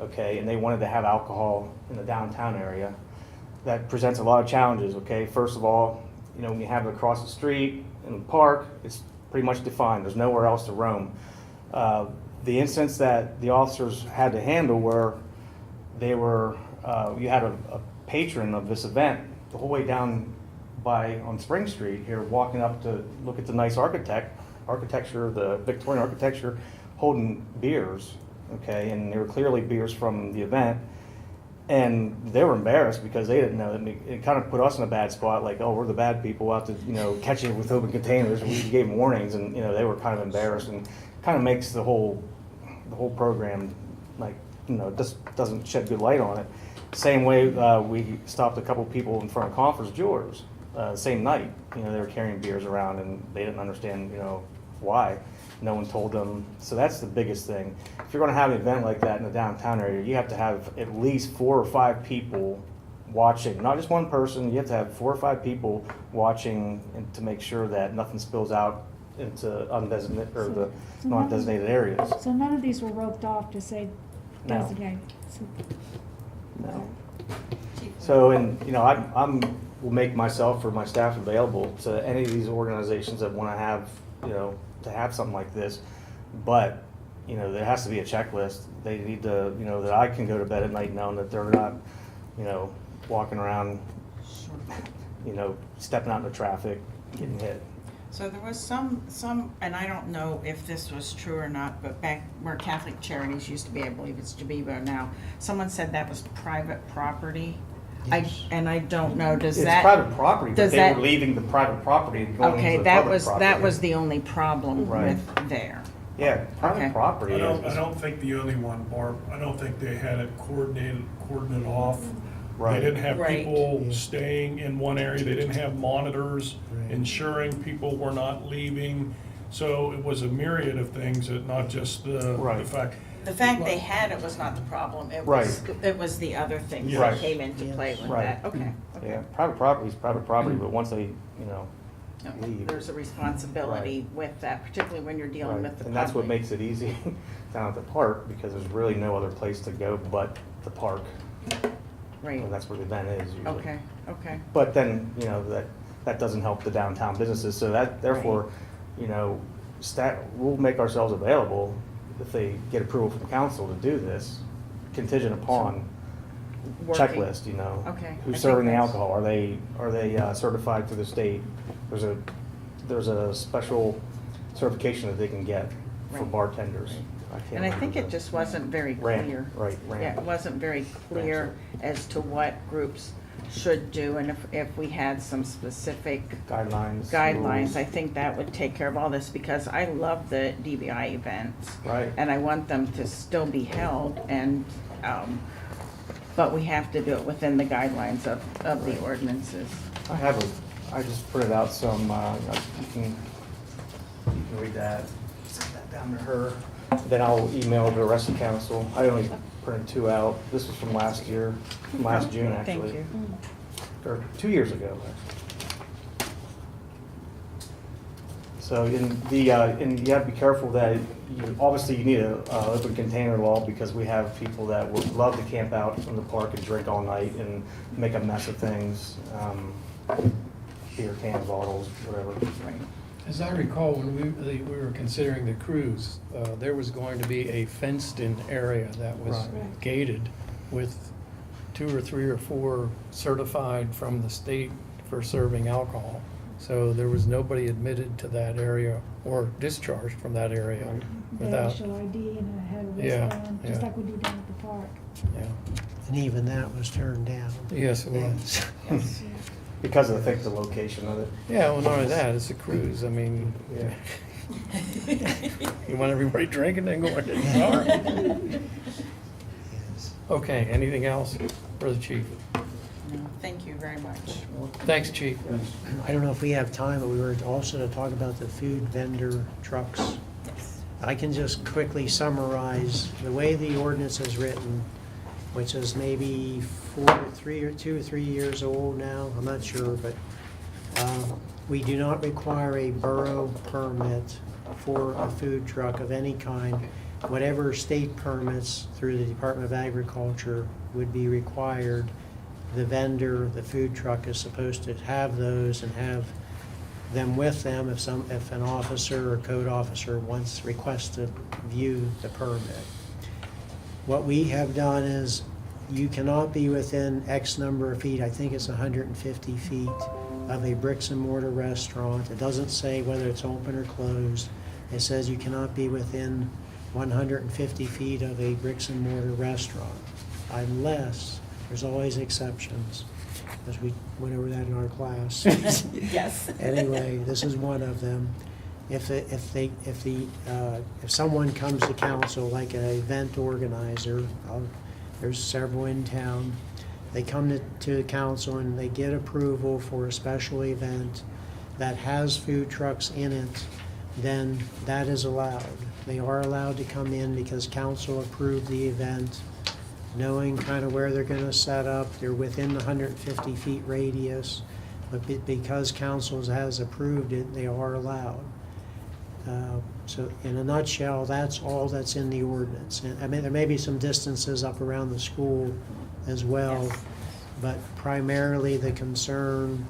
okay, and they wanted to have alcohol in the downtown area, that presents a lot of challenges, okay? First of all, when you have it across the street in the park, it's pretty much defined. There's nowhere else to roam. The incidents that the officers had to handle were, you had a patron of this event the whole way down on Spring Street here, walking up to look at the nice architecture, the Victorian architecture, holding beers, okay? And they were clearly beers from the event. And they were embarrassed because they didn't know. It kind of put us in a bad spot, like, oh, we're the bad people out to, catch it with open containers. We gave them warnings, and they were kind of embarrassed, and kind of makes the whole program, like, just doesn't shed good light on it. Same way, we stopped a couple people in front of Conference Jewelers, same night. They were carrying beers around, and they didn't understand, why. No one told them. So that's the biggest thing. If you're going to have an event like that in the downtown area, you have to have at least 4 or 5 people watching. Not just one person. You have to have 4 or 5 people watching and to make sure that nothing spills out into undesignated or the non-designated areas. So none of these were roped off to say No. designate. So- No. So, and I'm will make myself or my staff available to any of these organizations that want to have, to have something like this. But, there has to be a checklist. They need to, that I can go to bed at night knowing that they're not, walking around, stepping out into traffic, getting hit. So there was some, and I don't know if this was true or not, but back where Catholic Charities used to be, I believe it's Jabibo now, someone said that was private property. And I don't know, does It's that? private property, but does they that- were leaving the private property and going Okay, into the that public property. that was the only problem Right. with there. Yeah, private Okay. property I is. don't think the only one, Barb, I don't think they had it coordinated off. Right. They didn't have Right. people staying in one area, they didn't have monitors ensuring people were not leaving. So it was a myriad of things, that not just the Right. fact. The fact they had it was not the problem, it was the other things that Right. came into play with Right. that, okay. Yeah, private property is private property, but once they, No, leave. There's a responsibility with that, particularly when you're dealing Right. with the public. And that's what makes it easy down at the park, because there's really no other place to go but the park. Right, And that's where the event is usually. okay. But then, that doesn't help the downtown businesses, so that, therefore, we'll make ourselves available if they get approval from council to do this, contingent upon Working. checklist, Okay, I Who's think serving the that's- alcohol? Are they certified through the state? There's a special certification that they can get for Right. bartenders. can't And I think remember it just wasn't very Ramp, clear. right, ramp. Yeah, it wasn't very clear as to what groups should do, and if we had some specific guidelines. guidelines, rules. I think that would take care of all this, because I love the DBI events. Right. And I want them to still be held, and, but we have to do it within the guidelines of the ordinances. I just printed out some, you can read that, send that down to her. Then I'll email the rest of council. I only printed 2 out. This was from last year, from last June, actually. Thank you. Or 2 years ago, actually. So and you have to be careful that, obviously you need a open container law, because we have people that would love to camp out in the park and drink all night and make a mess of things. Beer cans, bottles, whatever. Right. As I recall, when we were considering the cruise, there was going to be a fenced-in area that was Right. gated with 2 or 3 or 4 certified from the state for serving alcohol. So there was nobody admitted to that area or discharged from that area They without, show ID and it had a Yeah, wristband, just yeah. like we do down at the park. yeah. And even that was turned down. Yes, it was. Because I think the location of it. Yeah, well, not only that, it's a cruise, I mean, Yeah. you want everybody drinking and going to the bar? Yes. Okay, anything else for the chief? No, thank you very much. Thanks, chief. I don't know if we have time, but we were also to talk about the food vendor trucks. I can just quickly summarize the way the ordinance is written, which is maybe 2 or 3 years old now, I'm not sure, but we do not require a borough permit for a food truck of any kind. Whatever state permits through the Department of Agriculture would be required. The vendor, the food truck is supposed to have those and have them with them if an officer or code officer requests to view the permit. What we have done is, you cannot be within X number of feet, I think it's 150 feet, of a bricks and mortar restaurant. It doesn't say whether it's open or closed. It says you cannot be within 150 feet of a bricks and mortar restaurant, unless, there's always exceptions, as we went over that in our class. Yes. Anyway, this is one of them. If someone comes to council, like an event organizer, there's several in town, they come to the council and they get approval for a special event that has food trucks in it, then that is allowed. They are allowed to come in because council approved the event, knowing kind of where they're gonna set up. They're within the 150 feet radius, but because council has approved it, they are allowed. So in a nutshell, that's all that's in the ordinance. And I mean, there may be some distances up around the school as well, Yes. but primarily the concern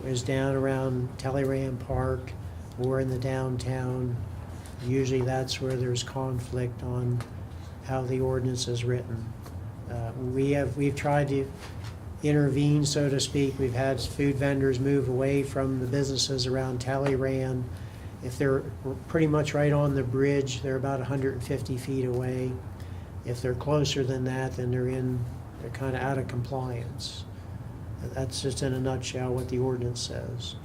is down around Telegram Park or in the downtown. Usually that's where there's conflict on how the ordinance is written. We've tried to intervene, so to speak. We've had food vendors move away from the businesses around Talleyrand. If they're pretty much right on the bridge, they're about 150 feet away. If they're closer than that, then they're kind of out of compliance. That's just in a nutshell what the ordinance says.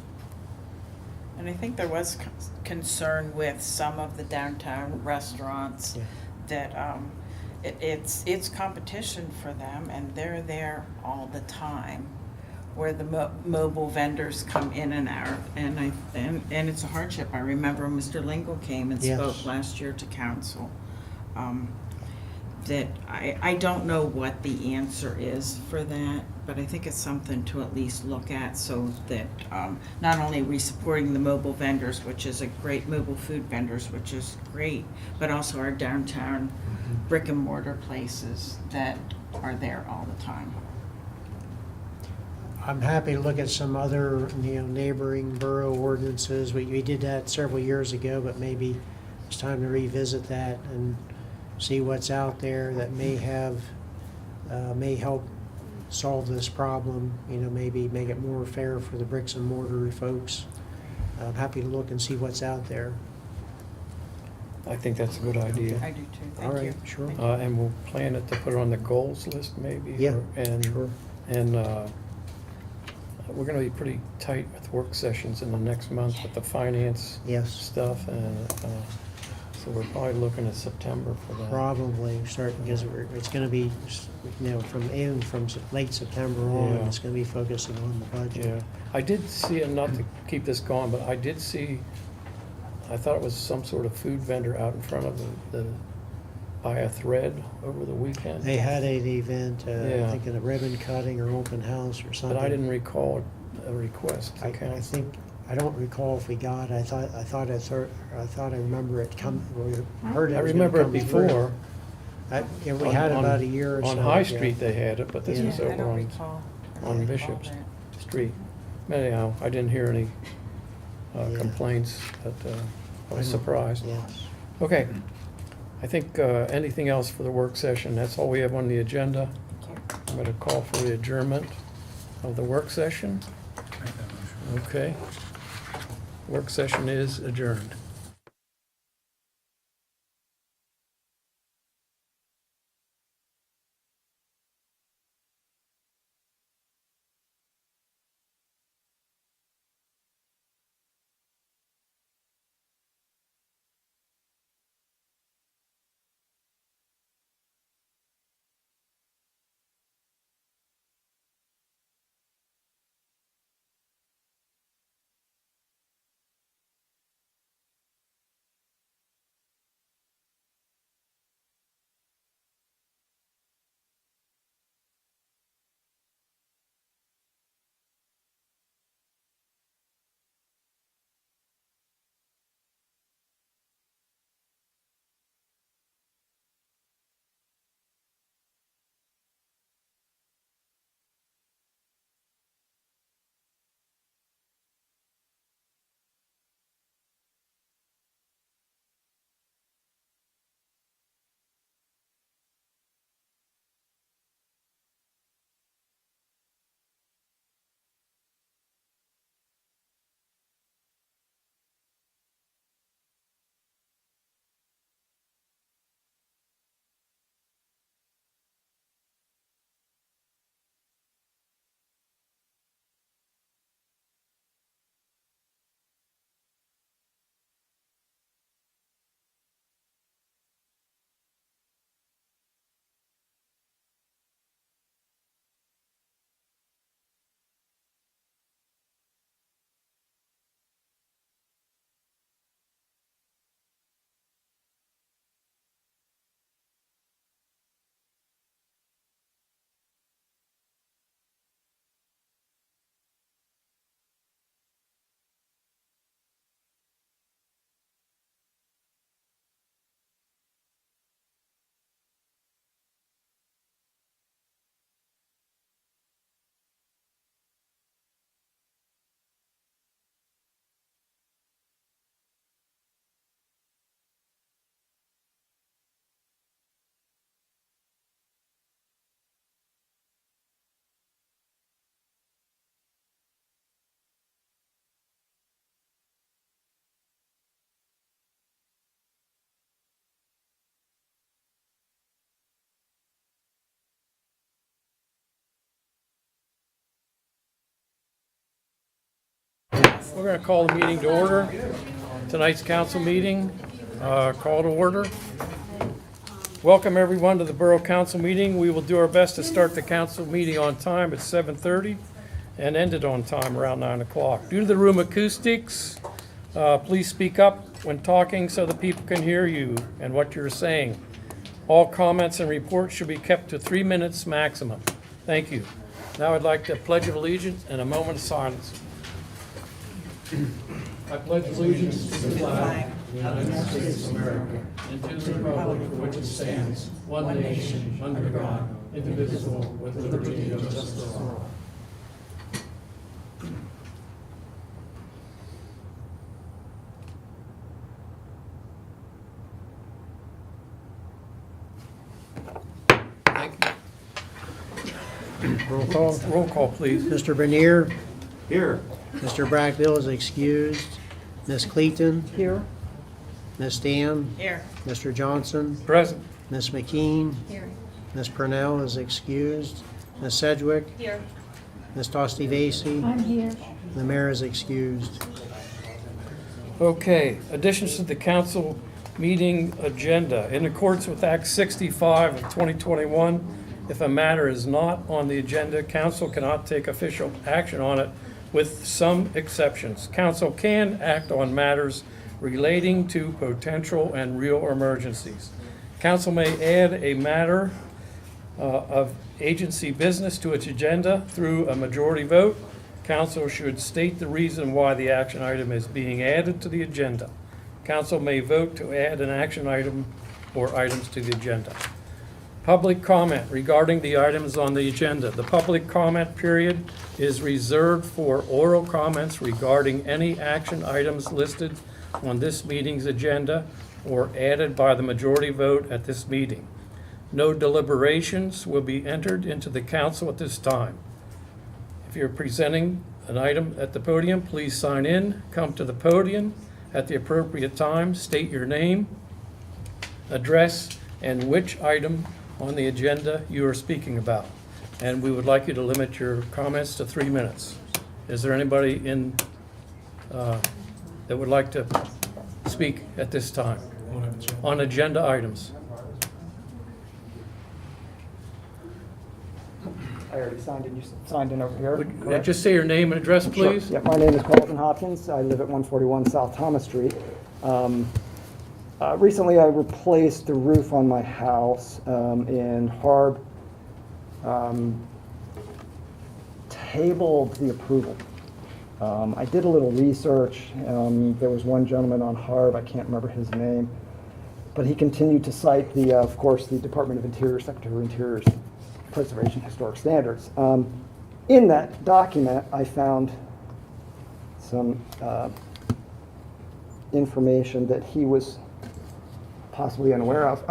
And I think there was concern with some of the downtown restaurants Yeah. that it's competition for them, and they're there all the time, where the mobile vendors come in and out, and it's a hardship. I remember Mr. Lingle came and Yes. spoke last year to council. That I don't know what the answer is for that, but I think it's something to at least look at, so that not only are we supporting the mobile vendors, which is a great, mobile food vendors, which is great, but also our downtown brick and mortar places that are there all the time. I'm happy to look at some other, neighboring borough ordinances. We did that several years ago, but maybe it's time to revisit that and see what's out there that may help solve this problem, maybe make it more fair for the bricks and mortar folks. I'm happy to look and see what's out there. I think that's a good idea. I do too, All thank you. right, sure. Thank you. And we'll plan it to put it on the goals list maybe. Yeah, And, sure. and we're gonna be pretty tight with work sessions in the next month with the finance Yes, stuff. And so we're probably looking at September for that. probably start, because it's gonna be, from late September on, Yeah. it's gonna be focusing on the budget. Yeah, I did see, and not to keep this going, but I did see, I thought it was some sort of food vendor out in front of the Buy a Thread over the weekend. They had an event, Yeah. I think a ribbon cutting or open house or something. But I didn't recall a request to I council. think, I don't recall if we got it. I thought I remember it we heard it I was gonna remember it come through. before. Yeah, we had it on- about a year or so On High ago. Street they had it, but this Yeah. was I over don't on recall. I on don't Bishop recall that. Street. Anyhow, I didn't hear any Yeah. complaints, but I was surprised. Yes. Okay, I think anything else for the work session? That's all we have on the agenda. I'm going to call for the adjournment of the work session. Okay. Work session is adjourned. We're going to call the meeting to order. Tonight's council meeting, call to order. Welcome everyone to the Borough Council meeting. We will do our best to start the council meeting on time at 7:30 and end it on time around 9 o'clock. Due to the room acoustics, please speak up when talking so that people can hear you and what you're saying. All comments and reports should be kept to 3 minutes maximum. Thank you. Now I'd like to pledge of allegiance and a moment of silence. I pledge allegiance to the flag of the United States of America and to the republic for which it stands, one nation, under God, indivisible, with liberty and justice for all. Thank you. Roll call, please. Mr. Bernier, Here. Mr. Brackville is excused. Ms. Cleaton, Here. Ms. Dam, Here. Mr. Johnson, Present. Ms. McKean, Here. Ms. Purnell is excused. Ms. Sedgwick, Here. Ms. Tosti Vasey, I'm here. the mayor is excused. Okay, additions to the council meeting agenda. In accordance with Act 65 of 2021, if a matter is not on the agenda, council cannot take official action on it, with some exceptions. Council can act on matters relating to potential and real emergencies. Council may add a matter of agency business to its agenda through a majority vote. Council should state the reason why the action item is being added to the agenda. Council may vote to add an action item or items to the agenda. Public comment regarding the items on the agenda. The public comment period is reserved for oral comments regarding any action items listed on this meeting's agenda or added by the majority vote at this meeting. No deliberations will be entered into the council at this time. If you're presenting an item at the podium, please sign in, come to the podium at the appropriate time, state your name, address, and which item on the agenda you are speaking about. And we would like you to limit your comments to 3 minutes. Is there anybody that would like to speak at this time on agenda items? I already signed in. You signed in over here. Would just say your name and address, please? Sure. Yeah, my name is Carlton Hopkins. I live at 141 South Thomas Street. Recently, I replaced the roof on my house in Harb. Tabled the approval. I did a little research. There was one gentleman on Harb, I can't remember his name, but he continued to cite the, of course, the Department of Interior, Secretary of Interior's Preservation Historic Standards. In that document, I found some information that he was possibly unaware of.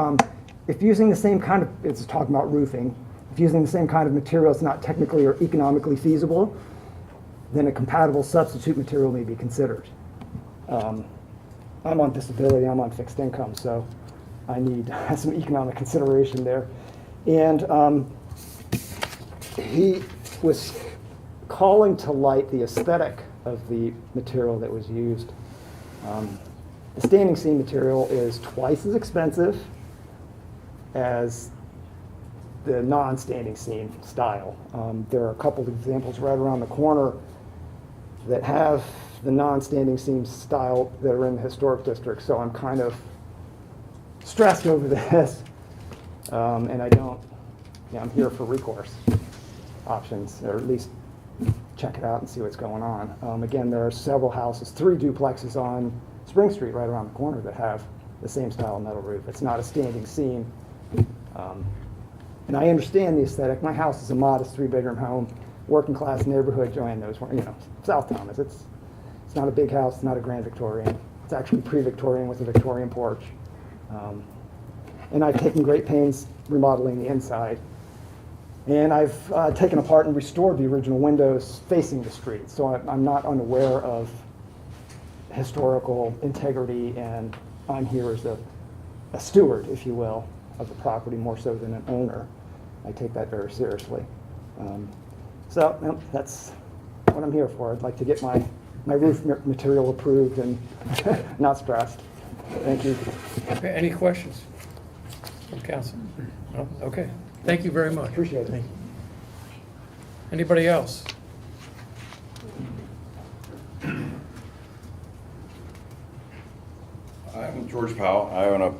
If using the same kind of, it's talking about roofing, if using the same kind of material is not technically or economically feasible, then a compatible substitute material may be considered. I'm on disability, I'm on fixed income, so I need some economic consideration there. And he was calling to light the aesthetic of the material that was used. The standing seam material is twice as expensive as the non-standing seam style. There are a couple of examples right around the corner that have the non-standing seam style that are in the historic district, so I'm kind of stressed over this, and I don't, I'm here for recourse options, or at least check it out and see what's going on. Again, there are several houses, 3 duplexes on Spring Street right around the corner that have the same style of metal roof. It's not a standing seam. And I understand the aesthetic. My house is a modest 3-bedroom home, working class neighborhood. Joanne knows where, South Thomas. It's not a big house, it's not a Grand Victorian. It's actually pre-Victorian with a Victorian porch. And I've taken great pains remodeling the inside. And I've taken apart and restored the original windows facing the street. So I'm not unaware of historical integrity, and I'm here as a steward, if you will, of the property more so than an owner. I take that very seriously. So that's what I'm here for. I'd like to get my my roof material approved and not stressed. Thank you. Okay, any questions from council? No? Okay, thank you very much. Appreciate it. Anybody else? I'm George Powell. I own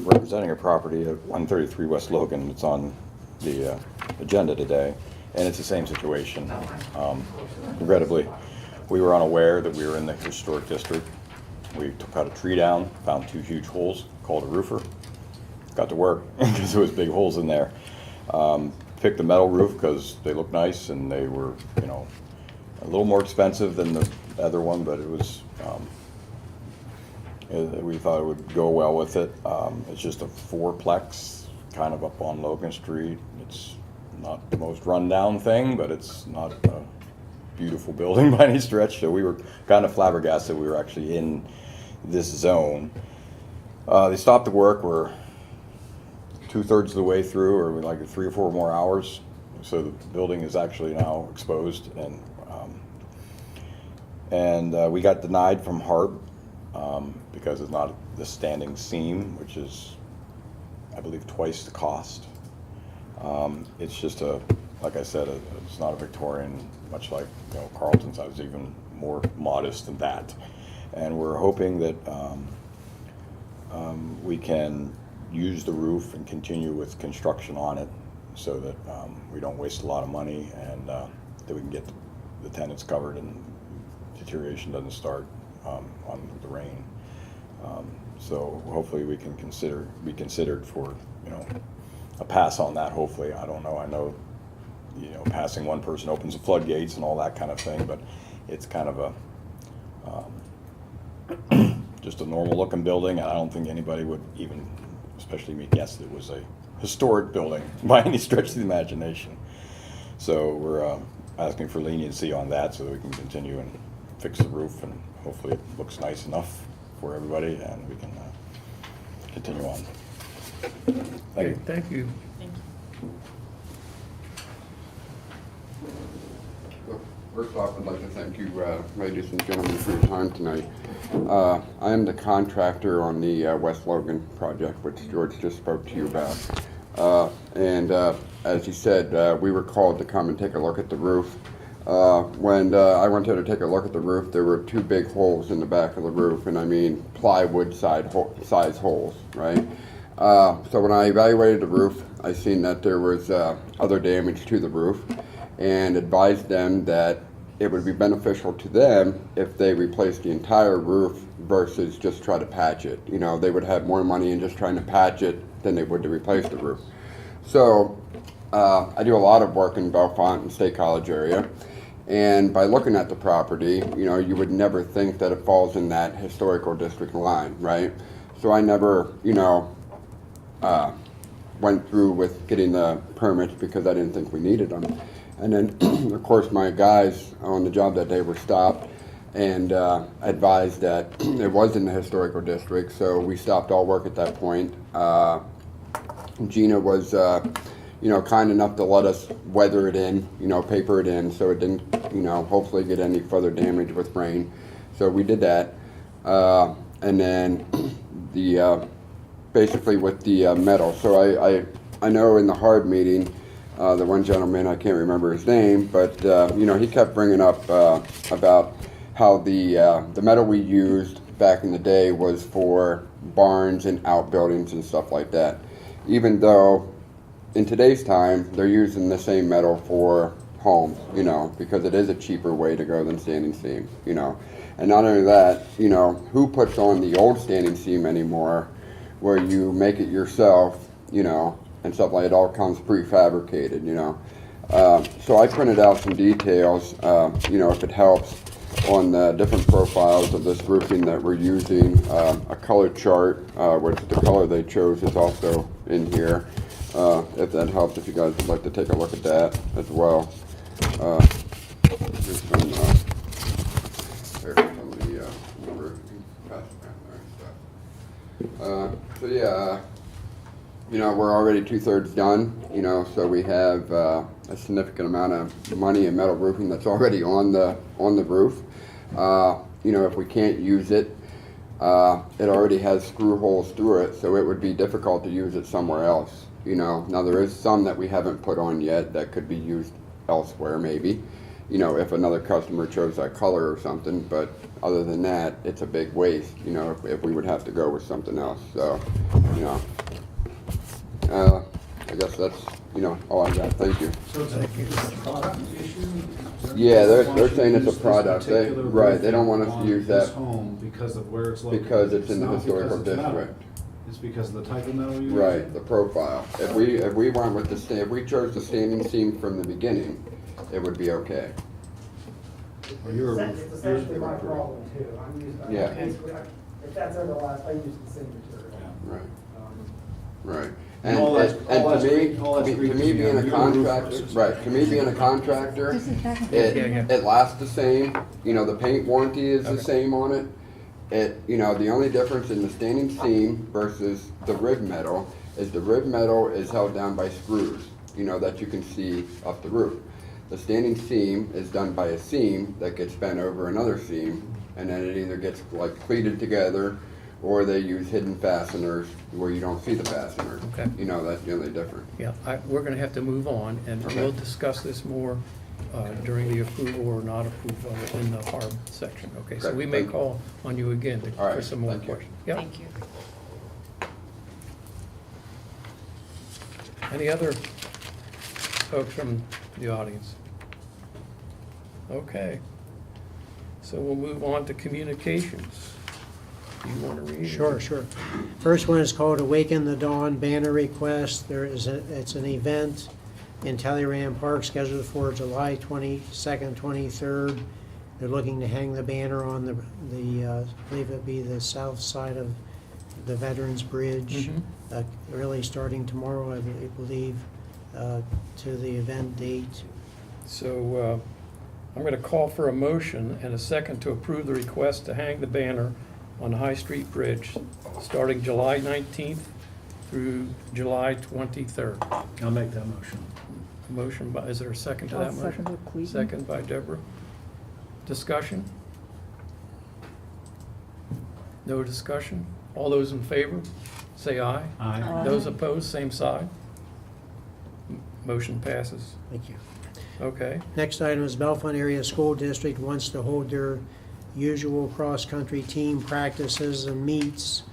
representing a property at 133 West Logan. It's on the agenda today, and it's the same situation. Regrettably, we were unaware that we were in the historic district. We took out a tree down, found 2 huge holes, called a roofer. Got to work because there was big holes in there. Picked the metal roof because they look nice and they were, you know, a little more expensive than the other one, but it was. We thought it would go well with it. It's just a 4-plex, kind of up on Logan Street. It's not the most rundown thing, but it's not a beautiful building by any stretch. So we were kind of flabbergasted we were actually in this zone. They stopped the work. We're 2/3 of the way through, or like 3 or 4 more hours. So the building is actually now exposed, and we got denied from HARB. Because it's not the standing seam, which is, I believe, twice the cost. It's just like I said, it's not a Victorian, much like, you know, Carlton's. I was even more modest than that. And we're hoping that we can use the roof and continue with construction on it so that we don't waste a lot of money, and that we can get the tenants covered and deterioration doesn't start on the rain. So hopefully we can be considered for, you know, a pass on that. Hopefully, I don't know. I know, you know, passing one person opens the floodgates and all that kind of thing, but it's kind of a just a normal looking building, and I don't think anybody would even, especially me, guess it was a historic building by any stretch of the imagination. So we're asking for leniency on that so that we can continue and fix the roof, and hopefully it looks nice enough for everybody and we can continue on. Thank you. Thank you. First off, I'd like to thank you, ladies and gentlemen, for your time tonight. I am the contractor on the West Logan project, which George just spoke to you about. And as you said, we were called to come and take a look at the roof. When I went there to take a look at the roof, there were 2 big holes in the back of the roof, and I mean plywood size holes, right? So when I evaluated the roof, I seen that there was other damage to the roof, and advised them that it would be beneficial to them if they replaced the entire roof versus just try to patch it. You know, they would have more money in just trying to patch it than they would to replace the roof. So I do a lot of work in Bellefonte and State College area. And by looking at the property, you know, you would never think that it falls in that historical district line, right? So I never, you know, went through with getting the permits because I didn't think we needed them. And then, of course, my guys on the job that day were stopped and advised that it was in the historical district, so we stopped all work at that point. Gina was, you know, kind enough to let us weather it in, you know, paper it in, so it didn't, you know, hopefully get any further damage with rain. So we did that. And then the, basically with the metal. So I know in the HARB meeting, the one gentleman, I can't remember his name, but, you know, he kept bringing up about how the metal we used back in the day was for barns and outbuildings and stuff like that. Even though in today's time, they're using the same metal for homes, you know, because it is a cheaper way to go than standing seam, you know. And not only that, you know, who puts on the old standing seam anymore where you make it yourself, you know, and stuff like it all comes prefabricated, you know. So I printed out some details, you know, if it helps, on the different profiles of this roofing that we're using. A color chart, which the color they chose is also in here. If that helps, if you guys would like to take a look at that as well. Here's some, there's some of the roofing. So yeah, you know, we're already 2/3 done, you know, so we have a significant amount of money in metal roofing that's already on the roof. You know, if we can't use it, it already has screw holes through it, so it would be difficult to use it somewhere else. You know, now there is some that we haven't put on yet that could be used elsewhere maybe, you know, if another customer chose that color or something, but other than that, it's a big waste, you know, if we would have to go with something else, so, you know. I guess that's, you know, all I got, thank you. So it's a product issue? Yeah, they're They just saying want it's a you to use product, this particular right, they don't roofing want us to on use this that home because of where it's located. because it's in the not historical because it's metal. district. It's because of the type of metal you Right, the profile. If we went with if we chose the standing seam from the beginning, it would be okay. Well, you're a It's roof- essentially my you're a roofer. problem too. I'm using, Yeah. if that's ever last, I use the same material. Right, Um, right. And all that's- all that's to me, great- all that's to great to me see. being a You're a roofer, contractor, so- right, to me being a contractor, This is back and it lasts the same. You know, the paint warranty is the same on it. You know, the only difference in the standing seam versus the rib metal is the rib metal is held down by screws, you know, that you can see up the roof. The standing seam is done by a seam that gets bent over another seam, and then it either gets like pleated together, or they use hidden fasteners where you don't see the fasteners. Okay. You know, that's the only difference. Yeah, we're gonna have to move on, and we'll discuss this more during the approval or not approval in the harm section. Okay, so Okay, we may thank you. call on you again All right, for some more thank you. questions. Yep. Thank you. Any other folks from the audience? Okay, so we'll move on to communications. Do you want to read it? Sure. First one is called Awaken the Dawn banner request. It's an event in Talleyrand Park scheduled for July 22nd, 23rd. They're looking to hang the banner on I believe it'd be the south side of the Veterans Bridge, really starting tomorrow, I believe, to the event date. So I'm going to call for a motion and a second to approve the request to hang the banner on the High Street Bridge starting July 19th through July 23rd. I'll make that motion. Motion by, is there a second to I'll that motion? second it, Cleveland. Second by Deborah. Discussion? No discussion? All those in favor, say aye. Aye. Those opposed, same side. Motion passes. Thank you. Okay. Next item is Bellefonte Area School District wants to hold their usual cross-country team practices and meets.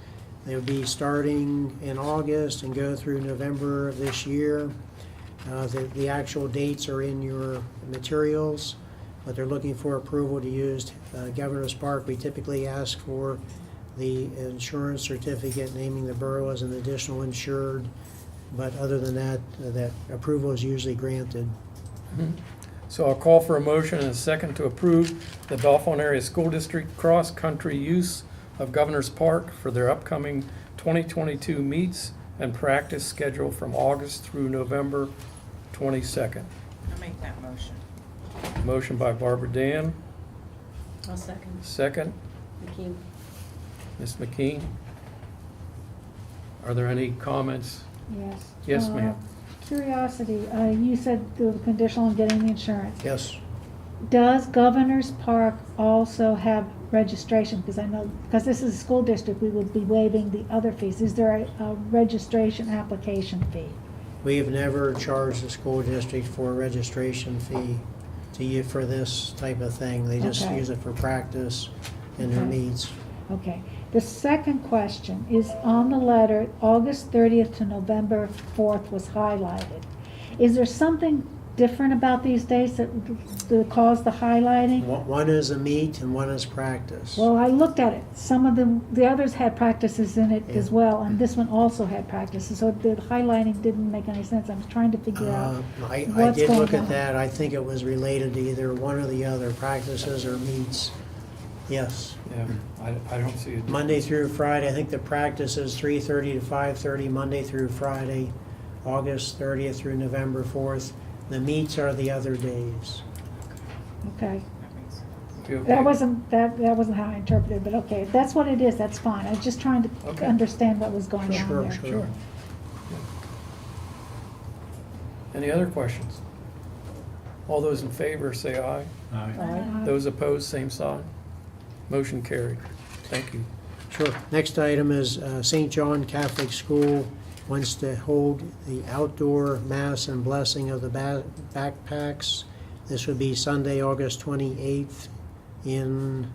They'll be starting in August and go through November of this year. The actual dates are in your materials, but they're looking for approval to use Governor's Park. We typically ask for the insurance certificate naming the borough as an additional insured, but other than that, that approval is usually granted. So I'll call for a motion and a second to approve the Bellefonte Area School District cross-country use of Governor's Park for their upcoming 2022 meets and practice schedule from August through November 22nd. I'll make that motion. Motion by Barbara Dan, I'll second. second, McKean. Ms. McKean. Are there any comments? Yes. Yes, ma'am. Curiosity, you said the conditional on getting the insurance. Yes. Does Governor's Park also have registration? Because I know, because this is a school district, we would be waiving the other fees. Is there a registration application fee? We have never charged the school district for a registration fee for this type of thing. They just Okay. use it for practice and their Okay. meets. Okay. The second question is on the letter, August 30th to November 4th was highlighted. Is there something different about these dates that caused the highlighting? One is a meet and one is practice. Well, I looked at it. Some of the others had practices in it as Yeah. well, and this one also had practices, so the highlighting didn't make any sense. I was trying to figure out I what's did going look at on. that. I think it was related to either one or the other, practices or meets. Yes. Yeah, I don't see it. Monday through Friday, I think the practice is 3:30 to 5:30, Monday through Friday, August 30th through November 4th. The meets are the other days. Okay. You okay? That wasn't how I interpreted it, but okay, if that's what it is, that's fine. I was just trying to Okay. understand what was going on Sure, there. sure. Any other questions? All those in favor say aye. Aye. Those opposed, same sign. Motion carried. Thank you. Sure. Next item is St. John Catholic School wants to hold the outdoor mass and blessing of the backpacks. This would be Sunday, August 28th in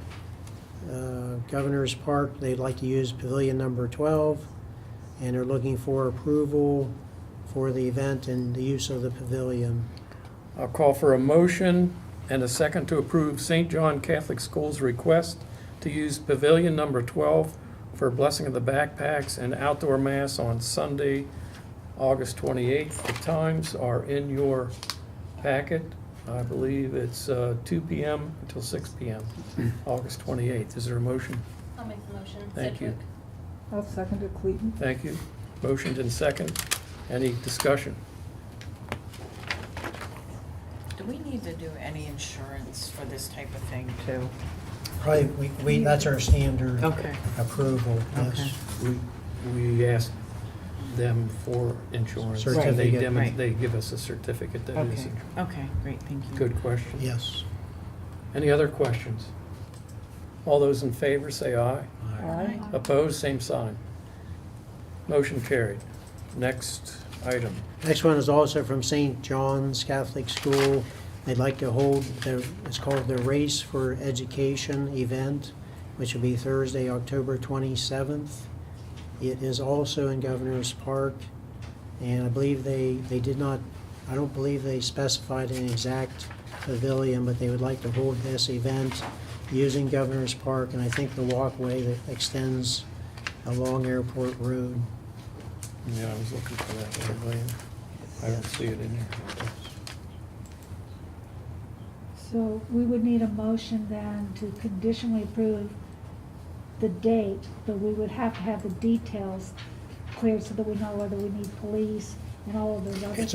Governor's Park. They'd like to use Pavilion number 12, and they're looking for approval for the event and the use of the pavilion. I'll call for a motion and a second to approve St. John Catholic School's request to use Pavilion number 12 for blessing of the backpacks and outdoor mass on Sunday, August 28th. The times are in your packet. I believe it's 2 p.m. until 6 p.m., August 28th. Is there a motion? I'll make the motion. Thank you. I'll second it, Clayton. Thank you. Motioned and second. Any discussion? Do we need to do any insurance for this type of thing too? Probably, we that's our standard Okay. approval, Okay. yes. We asked them for insurance. and Certificate. Right. They give us a certificate that is. Okay, okay, great, thank you. Good question. Yes. Any other questions? All those in favor say aye. Aye. Opposed, same sign. Motion carried. Next item. Next one is also from St. John's Catholic School. They'd like to hold, it's called the Race for Education event, which will be Thursday, October 27th. It is also in Governor's Park, and I believe they did not, I don't believe they specified an exact pavilion, but they would like to hold this event using Governor's Park, and I think the walkway that extends along Airport Road. Yeah, I was looking for that one, William. I don't see it in here. So we would need a motion then to conditionally approve the date, but we would have to have the details cleared so that we know whether we need police and all of those other things. It's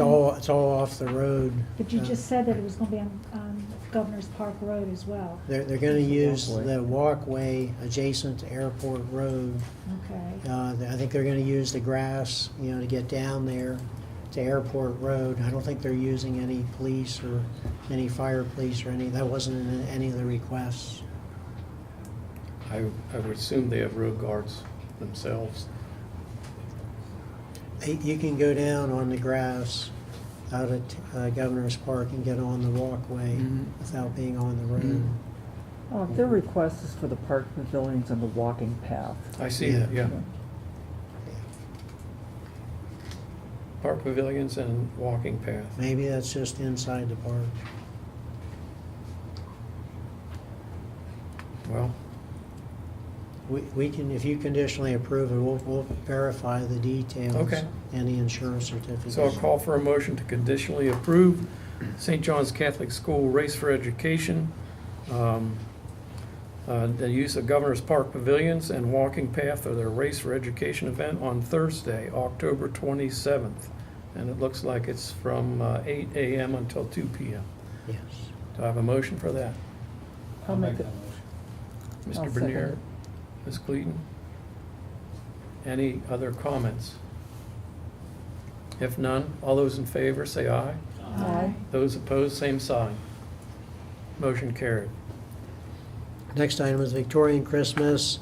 all off the road. But you just said that it was gonna be on Governor's Park Road as well. They're gonna use the walkway adjacent to Airport Road. Okay. I think they're gonna use the grass, to get down there to Airport Road. I don't think they're using any police or any fire police or any, that wasn't in any of the requests. I would assume they have road guards themselves. You can go down on the grass out at Governor's Park and get on the walkway without being on the road. Their request is for the park pavilions and the walking path. I see that, yeah. Park pavilions and walking path. Maybe that's just inside the park. Well, We can, if you conditionally approve it, we'll verify the details. Okay. And the insurance certificate. so I'll call for a motion to conditionally approve St. John's Catholic School Race for Education, the use of Governor's Park pavilions and walking path for their Race for Education event on Thursday, October 27th. And it looks like it's from 8 a.m. until 2 p.m. Yes. Do I have a motion for that? I'll make it. Mr. I'll second Bernier, it. Ms. Clayton? Any other comments? If none, all those in favor say aye. Aye. Those opposed, same sign. Motion carried. Next item is Victorian Christmas.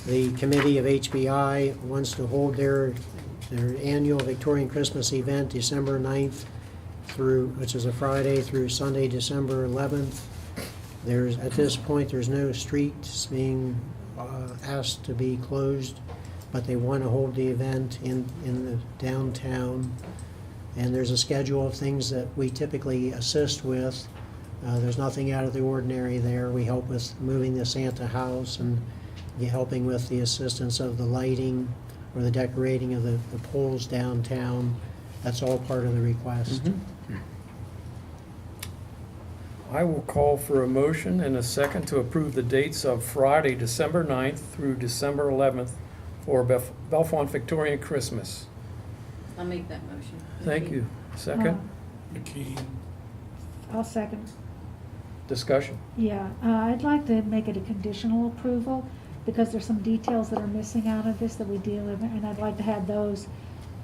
The committee of HBI wants to hold their annual Victorian Christmas event December 9th which is a Friday, through Sunday, December 11th. At this point, there's no streets being asked to be closed, but they want to hold the event in the downtown. And there's a schedule of things that we typically assist with. There's nothing out of the ordinary there. We help with moving the Santa house and helping with the assistance of the lighting or the decorating of the poles downtown. That's all part of the request. I will call for a motion and a second to approve the dates of Friday, December 9th through December 11th for Bellefonte Victorian Christmas. I'll make that motion. Thank you. Second, McKee. I'll second. discussion. Yeah, I'd like to make it a conditional approval because there's some details that are missing out of this that we deal with, and I'd like to have those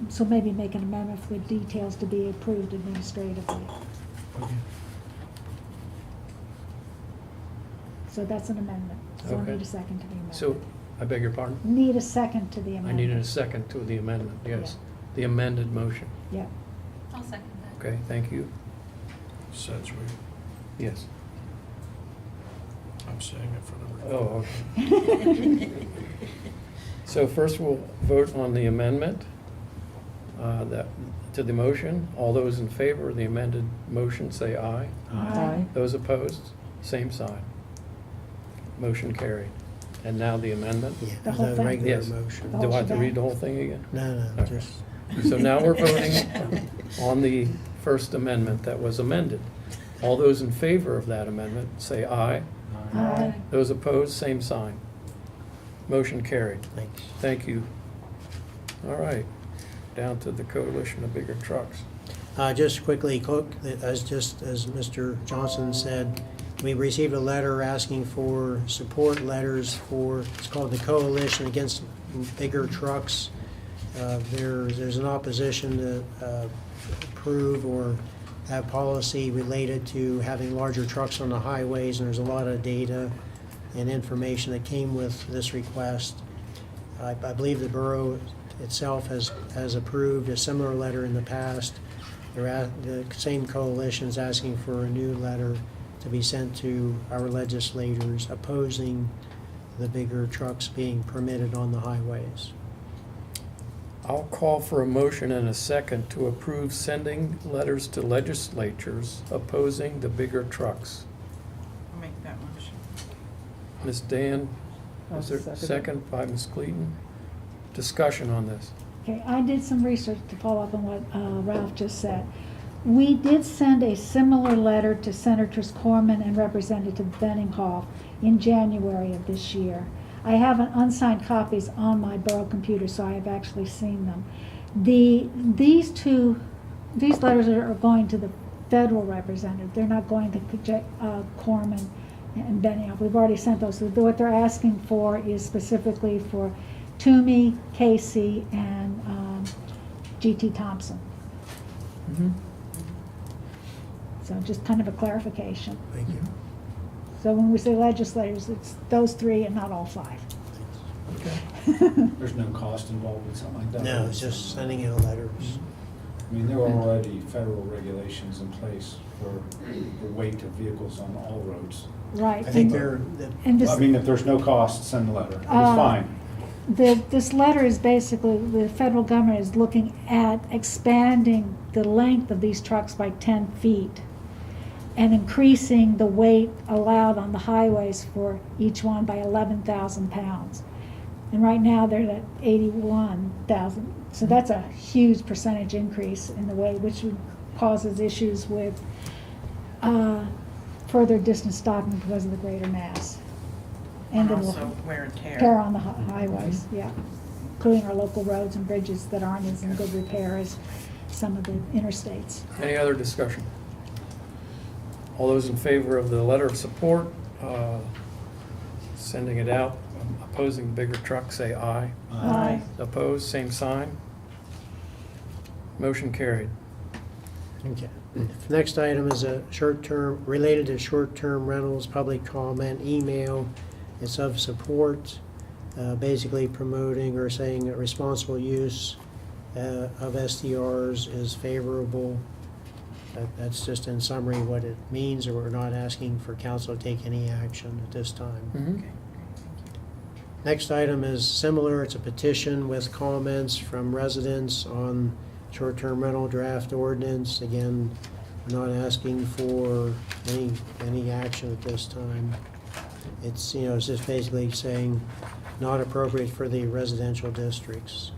So maybe make an amendment for the details to be approved administratively. So that's an amendment. So I Okay. need a second to the amendment. So, I beg your pardon? Need a second to the I amendment. needed a second to the amendment, yes. The amended motion. Yeah. I'll second that. Okay, thank you. Sedgwick. Yes. I'm saying it for the Oh, record. okay. So first we'll vote on the amendment to the motion. All those in favor of the amended motion say aye. Aye. Those opposed, same sign. Motion carried. And now the amendment? The whole thing. regular Yes. motion. The Do whole I have to read shebang. the whole thing again? No, Okay. just, So now we're voting on the first amendment that was amended. All those in favor of that amendment say aye. Aye. Those opposed, same sign. Motion carried. thanks. Thank you. All right, down to the Coalition of Bigger Trucks. Just quickly, as Mr. Johnson said, we received a letter asking for support letters for, it's called the Coalition Against Bigger Trucks. There's an opposition to approve or have policy related to having larger trucks on the highways, and there's a lot of data and information that came with this request. I believe the borough itself has approved a similar letter in the past. The same coalition is asking for a new letter to be sent to our legislators opposing the bigger trucks being permitted on the highways. I'll call for a motion and a second to approve sending letters to legislatures opposing the bigger trucks. I'll make that motion. Ms. Dan, I'll is there second it. second by Ms. Clayton? Discussion on this. Okay, I did some research to follow up on what Ralph just said. We did send a similar letter to Senators Corman and Representative Benninghoff in January of this year. I have an unsigned copies on my borough computer, so I have actually seen them. These letters are going to the federal representative. They're not going to Corman and Benninghoff. We've already sent those. So what they're asking for is specifically for Toomey, Casey, and G.T. Thompson. So just kind of a clarification. Thank you. So when we say legislators, it's those three and not all five. There's no cost involved with something like that? No, it's just sending in letters. I mean, there are already federal regulations in place for the weight of vehicles on all roads. Right. I think And this, I mean, if there's no cost, send the letter. It's Uh, fine. this letter is basically, the federal government is looking at expanding the length of these trucks by 10 feet and increasing the weight allowed on the highways for each one by 11,000 pounds. And right now, they're at 81,000. So that's a huge percentage increase in the weight, which causes issues with further distance stocking because of the greater mass. And it will also wear and tear. tear on the highways, yeah, including our local roads and bridges that aren't as in good repair as some of the interstates. Any other discussion? All those in favor of the letter of support, sending it out, opposing bigger trucks, say aye. Aye. Opposed, same sign. Motion carried. Okay. Next item is related to short-term rentals, public comment, email. It's of support, basically promoting or saying that responsible use of STRs is favorable. That's just in summary what it means, or we're not asking for council to take any action at this time. Next item is similar. It's a petition with comments from residents on short-term rental draft ordinance. Again, we're not asking for any action at this time. It's, it's just basically saying not appropriate for the residential districts.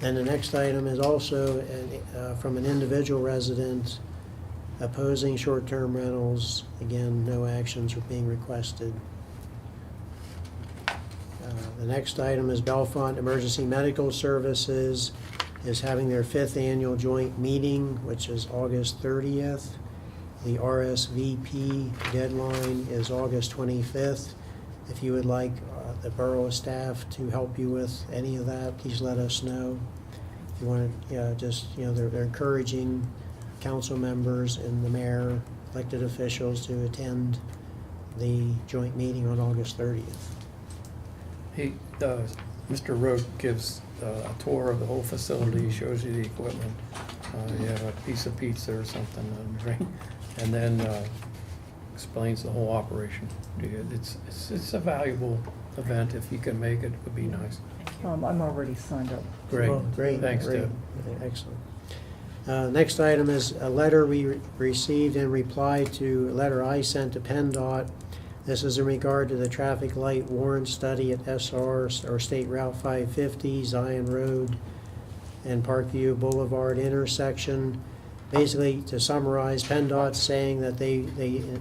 And the next item is also from an individual resident opposing short-term rentals. Again, no actions are being requested. The next item is Bellefonte Emergency Medical Services is having their 5th annual joint meeting, which is August 30th. The RSVP deadline is August 25th. If you would like the borough staff to help you with any of that, please let us know. If you want to, they're encouraging council members and the mayor, elected officials to attend the joint meeting on August 30th. Mr. Roque gives a tour of the whole facility, shows you the equipment. You have a piece of pizza or something, and drink, and then explains the whole operation. It's a valuable event. If you can make it, it would be nice. I'm already signed up. Great. Well, great. Thanks, great. Deb. Excellent. Next item is a letter we received in reply to a letter I sent to PennDOT. This is in regard to the traffic light warrant study at SR, or State Route 550, Zion Road and Parkview Boulevard intersection. Basically, to summarize, PennDOT's saying that they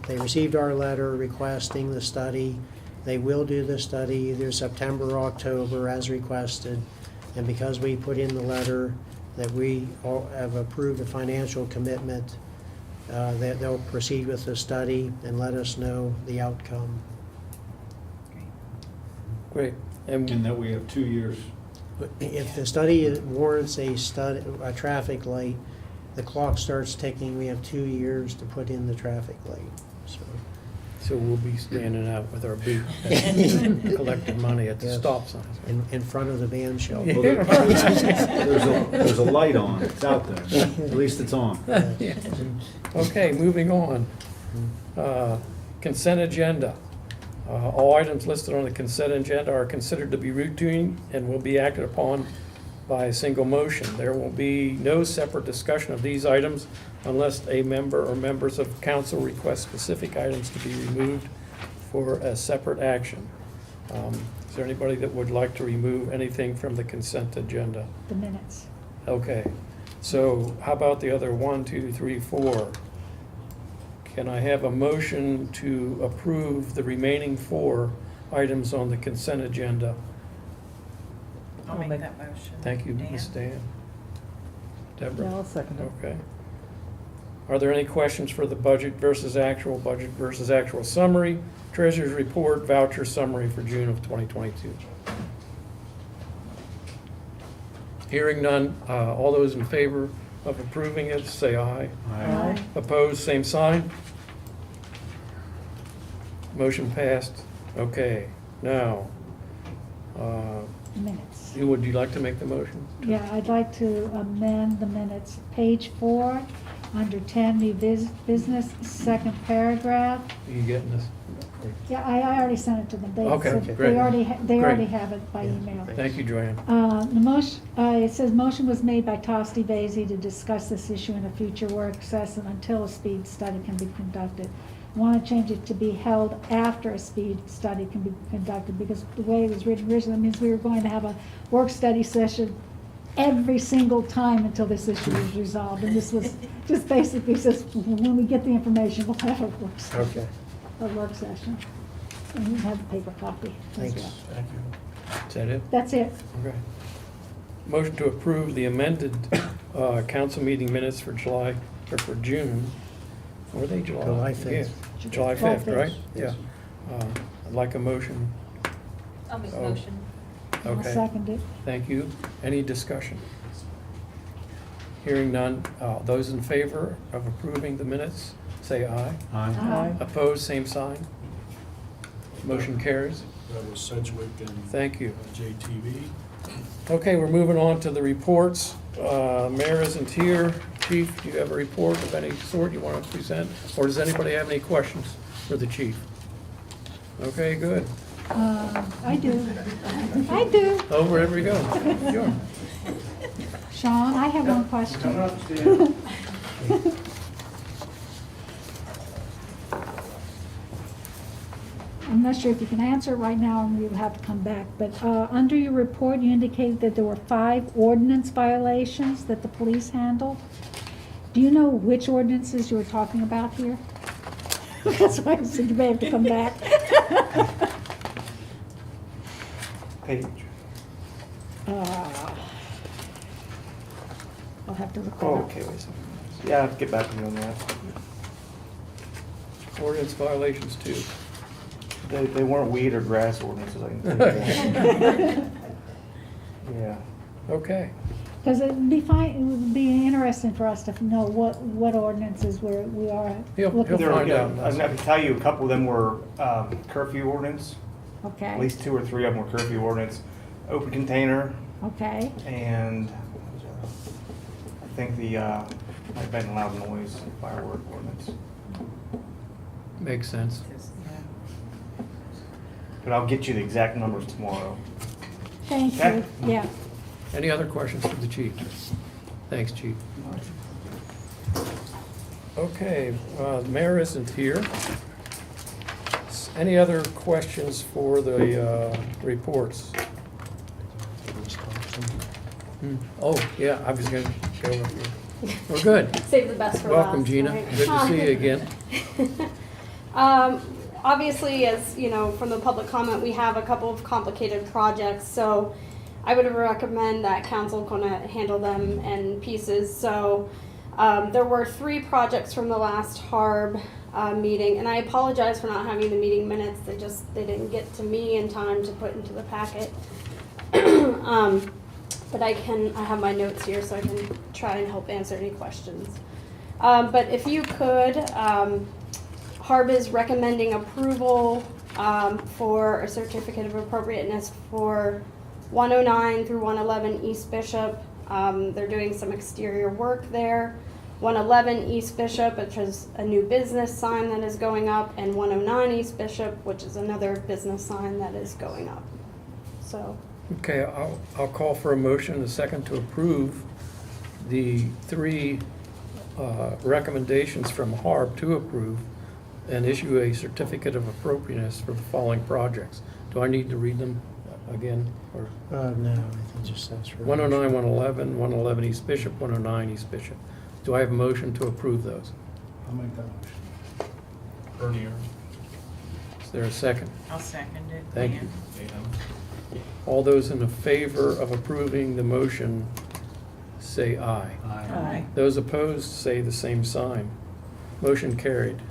received our letter requesting the study. They will do the study either September or October as requested. And because we put in the letter that we all have approved a financial commitment, that they'll proceed with the study and let us know the outcome. Great. And that we have 2 years. But if the study warrants a traffic light, the clock starts ticking. We have 2 years to put in the traffic light. So we'll be standing out with our boot and collecting money at the Yes. stop signs. In front of the Bancho. Well, there's a light on, it's out there, at least it's on. Yeah. Okay, moving on. Consent agenda. All items listed on the consent agenda are considered to be routine and will be acted upon by a single motion. There will be no separate discussion of these items unless a member or members of council request specific items to be removed for a separate action. Is there anybody that would like to remove anything from the consent agenda? The minutes. Okay, so how about the other 1, 2, 3, 4? Can I have a motion to approve the remaining 4 items on the consent agenda? I'll make that motion. Thank you, Dan? Ms. Dan. Deborah? Yeah, I'll second it. Okay. Are there any questions for the budget versus actual summary, treasurer's report, voucher summary for June of 2022? Hearing none, all those in favor of approving it, say aye. Aye. Opposed, same sign. Motion passed. Okay, now, Minutes. would you like to make the motion? Yeah, I'd like to amend the minutes. Page 4, under 10, new business, second paragraph. Are you getting this? Yeah, I already sent it to them. They Okay, said great. They already Great. have it by email. Thank you, Joanne. The motion, it says motion was made by Tosti Vasey to discuss this issue in a future work session until a speed study can be conducted. Want to change it to be held after a speed study can be conducted, because the way it was written originally means we were going to have a work study session every single time until this issue was resolved. And this was just basically says, when we get the information, we'll have a work session. Okay. A work session. And you have a paper copy as Thanks. well. Thank you. Is that it? That's it. Okay. Motion to approve the amended council meeting minutes for July, or for June. Were they July? July 5th. Yeah, July 5th, right? Yes. Yeah. I'd like a motion. I'll make a Oh. motion. I'll Okay. second it. Thank you. Any discussion? Hearing none. Those in favor of approving the minutes, say aye. Aye. Aye. Opposed, same sign. Motion carries. That was Sedgwick and Thank you. JTV. Okay, we're moving on to the reports. Mayor isn't here. Chief, do you have a report of any sort you want to present? Or does anybody have any questions for the chief? Okay, good. I do. I do. Oh, wherever you go. Sure. Sean, I have one question. I'm not sure if you can answer it right now, and we'll have to come back, but under your report, you indicated that there were 5 ordinance violations that the police handled. Do you know which ordinances you were talking about here? That's why I said you may have to come back. Page. I'll have to look that Oh, up. okay, wait a second. Yeah, I'll get back to you on that. Ordinance violations 2. They weren't weed or grass ordinances, I can tell you that. Yeah. Okay. Because it would be interesting for us to know what ordinances we are He'll looking There for. we go. I can tell you a couple of them were curfew ordinance. Okay. At least 2 or 3 of them were curfew ordinance. Open container, Okay. and I think the like bed and loud noise firework ordinance. Makes sense. But I'll get you the exact numbers tomorrow. Thank Okay. you. Yeah. Any other questions for the chief? Thanks, chief. Okay, the mayor isn't here. Any other questions for the reports? Oh, yeah, I was going to go over here. We're good. Save the best for Welcome, last, Gina. right? Good to see you again. Obviously, as you know, from the public comment, we have a couple of complicated projects, so I would recommend that council kind of handle them in pieces. So there were 3 projects from the last HARB meeting, and I apologize for not having the meeting minutes. They didn't get to me in time to put into the packet. But I have my notes here, so I can try and help answer any questions. But if you could, HARB is recommending approval for a certificate of appropriateness for 109 through 111 East Bishop. They're doing some exterior work there. 111 East Bishop, which is a new business sign that is going up, and 109 East Bishop, which is another business sign that is going up. So. Okay, I'll call for a motion and a second to approve the 3 recommendations from HARB to approve and issue a certificate of appropriateness for the following projects. Do I need to read them again? Or No, I think just that's for. 109, 111, 111 East Bishop, 109 East Bishop. Do I have a motion to approve those? I'll make that motion. Bernier. Is there a second? I'll second it. Thank you. Dan. All those in favor of approving the motion, say aye. Aye. Those opposed, say the same sign. Motion carried.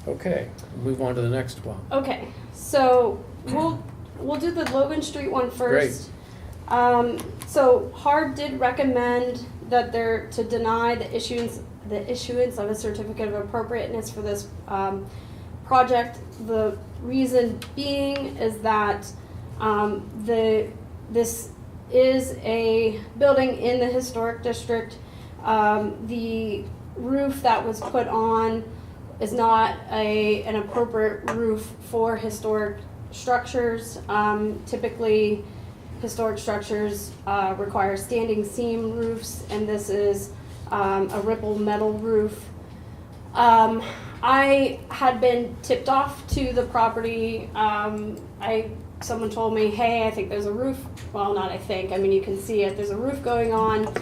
Okay, move on to the next one. Okay, so we'll do the Logan Street one first. So HARB did recommend that they're to deny the issuance of a certificate of appropriateness for this project. The reason being is that this is a building in the historic district. The roof that was put on is not an appropriate roof for historic structures. Typically, historic structures require standing seam roofs, and this is a ripple metal roof. I had been tipped off to the property. Someone told me, hey, I think there's a roof. Well, not I think. I mean, you can see it. There's a roof going on.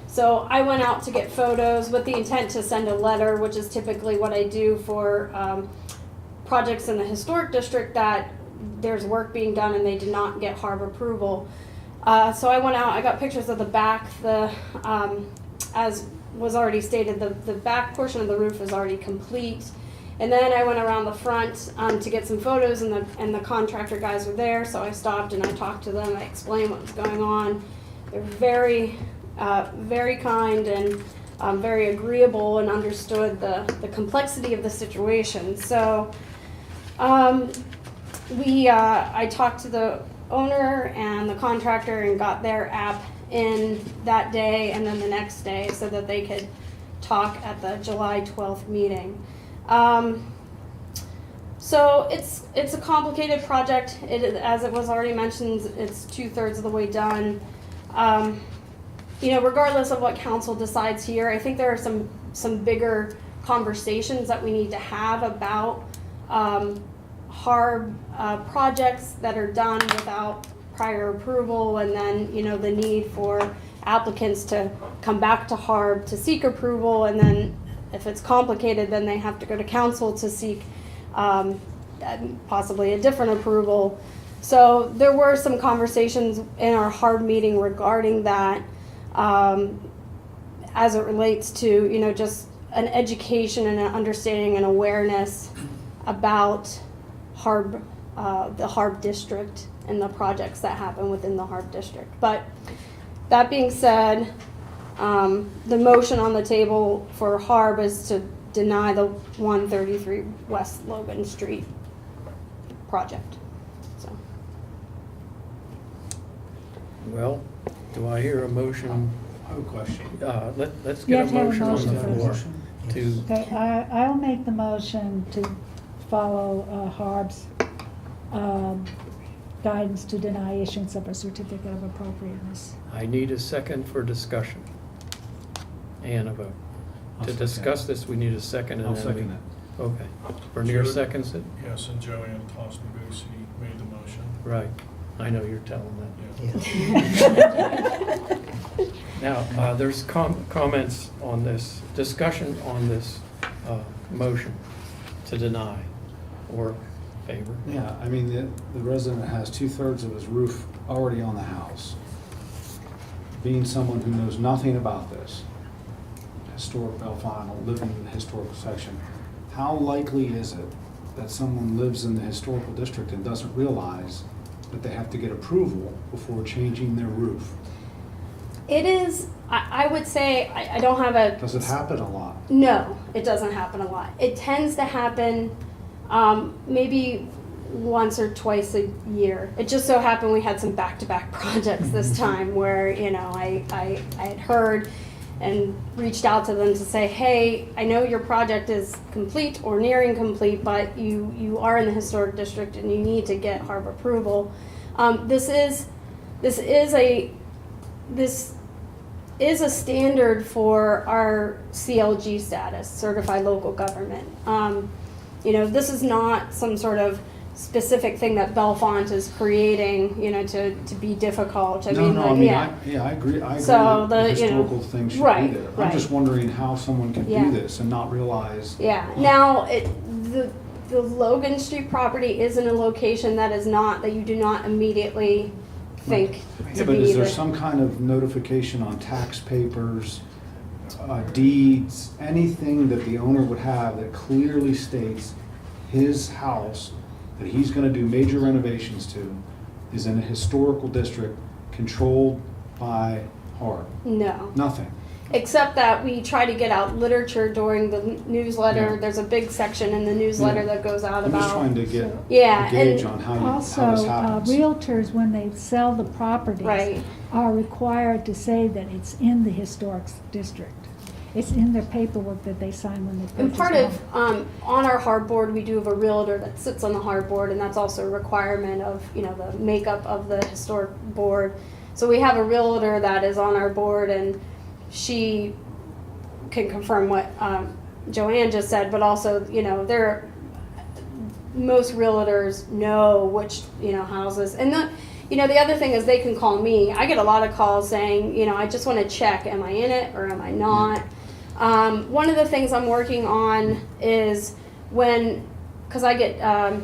So I went out to get photos with the intent to send a letter, which is typically what I do for projects in the historic district that there's work being done and they did not get HARB approval. So I went out. I got pictures of the back. As was already stated, the back portion of the roof is already complete. And then I went around the front to get some photos, and the contractor guys were there, so I stopped and I talked to them. I explained what was going on. They're very, very kind and very agreeable and understood the complexity of the situation. So I talked to the owner and the contractor and got their app in that day and then the next day so that they could talk at the July 12th meeting. So it's a complicated project. As it was already mentioned, it's 2/3 of the way done. Regardless of what council decides here, I think there are some bigger conversations that we need to have about HARB projects that are done without prior approval, and then the need for applicants to come back to HARB to seek approval, and then if it's complicated, then they have to go to council to seek possibly a different approval. So there were some conversations in our HARB meeting regarding that as it relates to, just an education and an understanding and awareness about HARB the Harb District and the projects that happen within the Harb District. But that being said, the motion on the table for Harb is to deny the 133 West Logan Street project. So, Well, do I hear a motion? I have a question. Let's You get a have to have a motion on the motion floor first. to, Okay, I'll make the motion to follow Harb's guidance to deny issuance of a certificate of appropriateness. I need a second for discussion and a vote. I'll To second. discuss this, we need a second and I'll then we. second it. Okay. Bernier Joe- seconds it? Yes, and Joanne Tosny-Boosie made the motion. Right. I know you're telling that. Yeah. Now, there's comments on this, discussion on this motion to deny or favor. Yeah, I mean, the resident has 2/3 of his roof already on the house. Being someone who knows nothing about this, historic Bellefonte, living in the historical section, how likely is it that someone lives in the historical district and doesn't realize that they have to get approval before changing their roof? it is, I would say, I don't have a. Does it happen a lot? No, it doesn't happen a lot. It tends to happen maybe once or twice a year. It just so happened we had some back-to-back projects this time where, you know, I had heard and reached out to them to say, hey, I know your project is complete or nearing complete, but you are in the historic district and you need to get Harb approval. This is a standard for our CLG status, certified local government. You know, this is not some sort of specific thing that Bellefonte is creating, you know, to be difficult. I mean, I agree. I agree So that the, you know, historical things should right, be there. right. I'm just wondering how someone can Yeah. do this and not realize. Yeah. Now, the Logan Street property is in a location that is not, that you do not immediately think Yeah, to but be is there the. some kind of notification on tax papers, deeds, anything that the owner would have that clearly states his house that he's gonna do major renovations to is in a historical district controlled by Harb? No. Nothing. Except that we try to get out literature during the newsletter. Yeah. There's a big section in the newsletter Yeah. that goes out I'm about. just trying to get Yeah, a gauge and on how Also, this happens. realtors, when they sell the properties, Right. are required to say that it's in the historic district. It's in their paperwork that they sign when they purchase. And part the of, home. on our hard board, we do have a realtor that sits on the hard board, and that's also a requirement of, you know, the makeup of the historic board. So we have a realtor that is on our board, and she can confirm what Joanne just said, but also, you know, most realtors know which, you know, houses. And you know, the other thing is they can call me. I get a lot of calls saying, you know, I just want to check, am I in it or am I not? One of the things I'm working on is because I get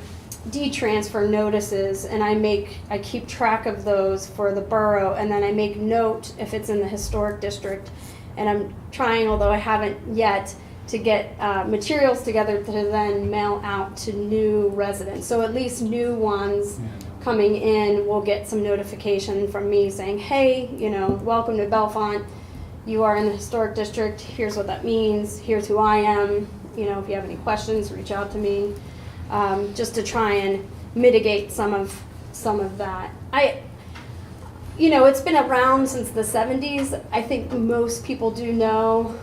deed transfer notices, and I keep track of those for the borough, and then I make note if it's in the historic district. And I'm trying, although I haven't yet, to get materials together to then mail out to new residents. So at least new ones coming in will get some notification from me saying, hey, you know, welcome to Bellefonte. You are in the historic district. Here's what that means. Here's who I am. You know, if you have any questions, reach out to me. Just to try and mitigate some of that. You know, it's been around since the 70s. I think most people do know.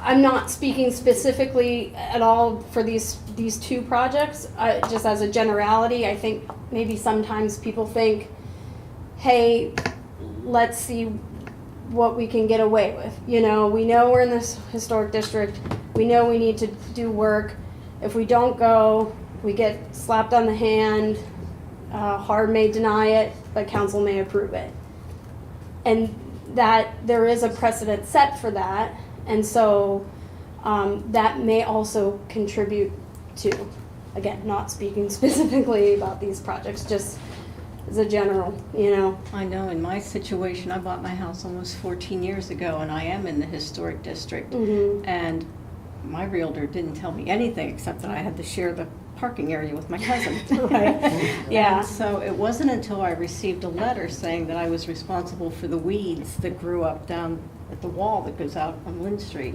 I'm not speaking specifically at all for these two projects. Just as a generality, I think maybe sometimes people think, hey, let's see what we can get away with. You know, we know we're in this historic district. We know we need to do work. If we don't go, we get slapped on the hand. Harb may deny it, but council may approve it. And that there is a precedent set for that. And so that may also contribute to, again, not speaking specifically about these projects, just as a general, you know. I know in my situation, I bought my house almost 14 years ago, and I am in the historic district. Mm-hmm. And my realtor didn't tell me anything except that I had to share the parking area with my cousin. Yeah. And so it wasn't until I received a letter saying that I was responsible for the weeds that grew up down at the wall that goes out on Lynn Street,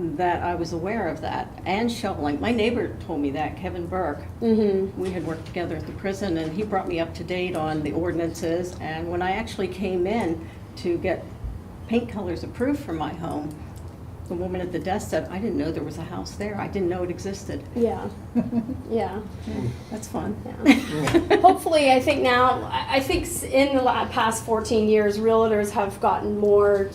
that I was aware of that, and shoveling. My neighbor told me that, Kevin Burke. We had worked together at the prison, and he brought me up to date on the ordinances. And when I actually came in to get paint colors approved for my home, the woman at the desk said, I didn't know there was a house there. I didn't know it existed. Yeah. Yeah. That's fun. Hopefully, I think now, I think in the past 14 years, realtors have gotten more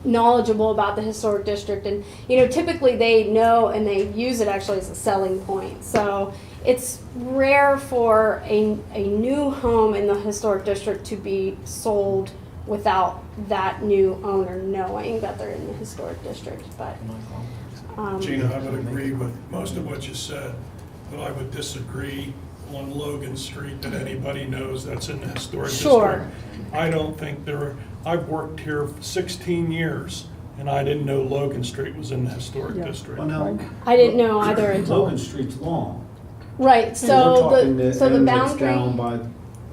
knowledgeable about the historic district, and typically they know and they use it actually as a selling point. So it's rare for a new home in the historic district to be sold without that new owner knowing that they're in the historic district. But Gina, I would agree with most of what you said, but I would disagree on Logan Street that anybody knows that's in the historic district. I don't think I've worked here for 16 years and I didn't know Logan Street was in the historic district. Well, now, I didn't know either until. Logan Street's long. Right, so the end that's boundary, down by,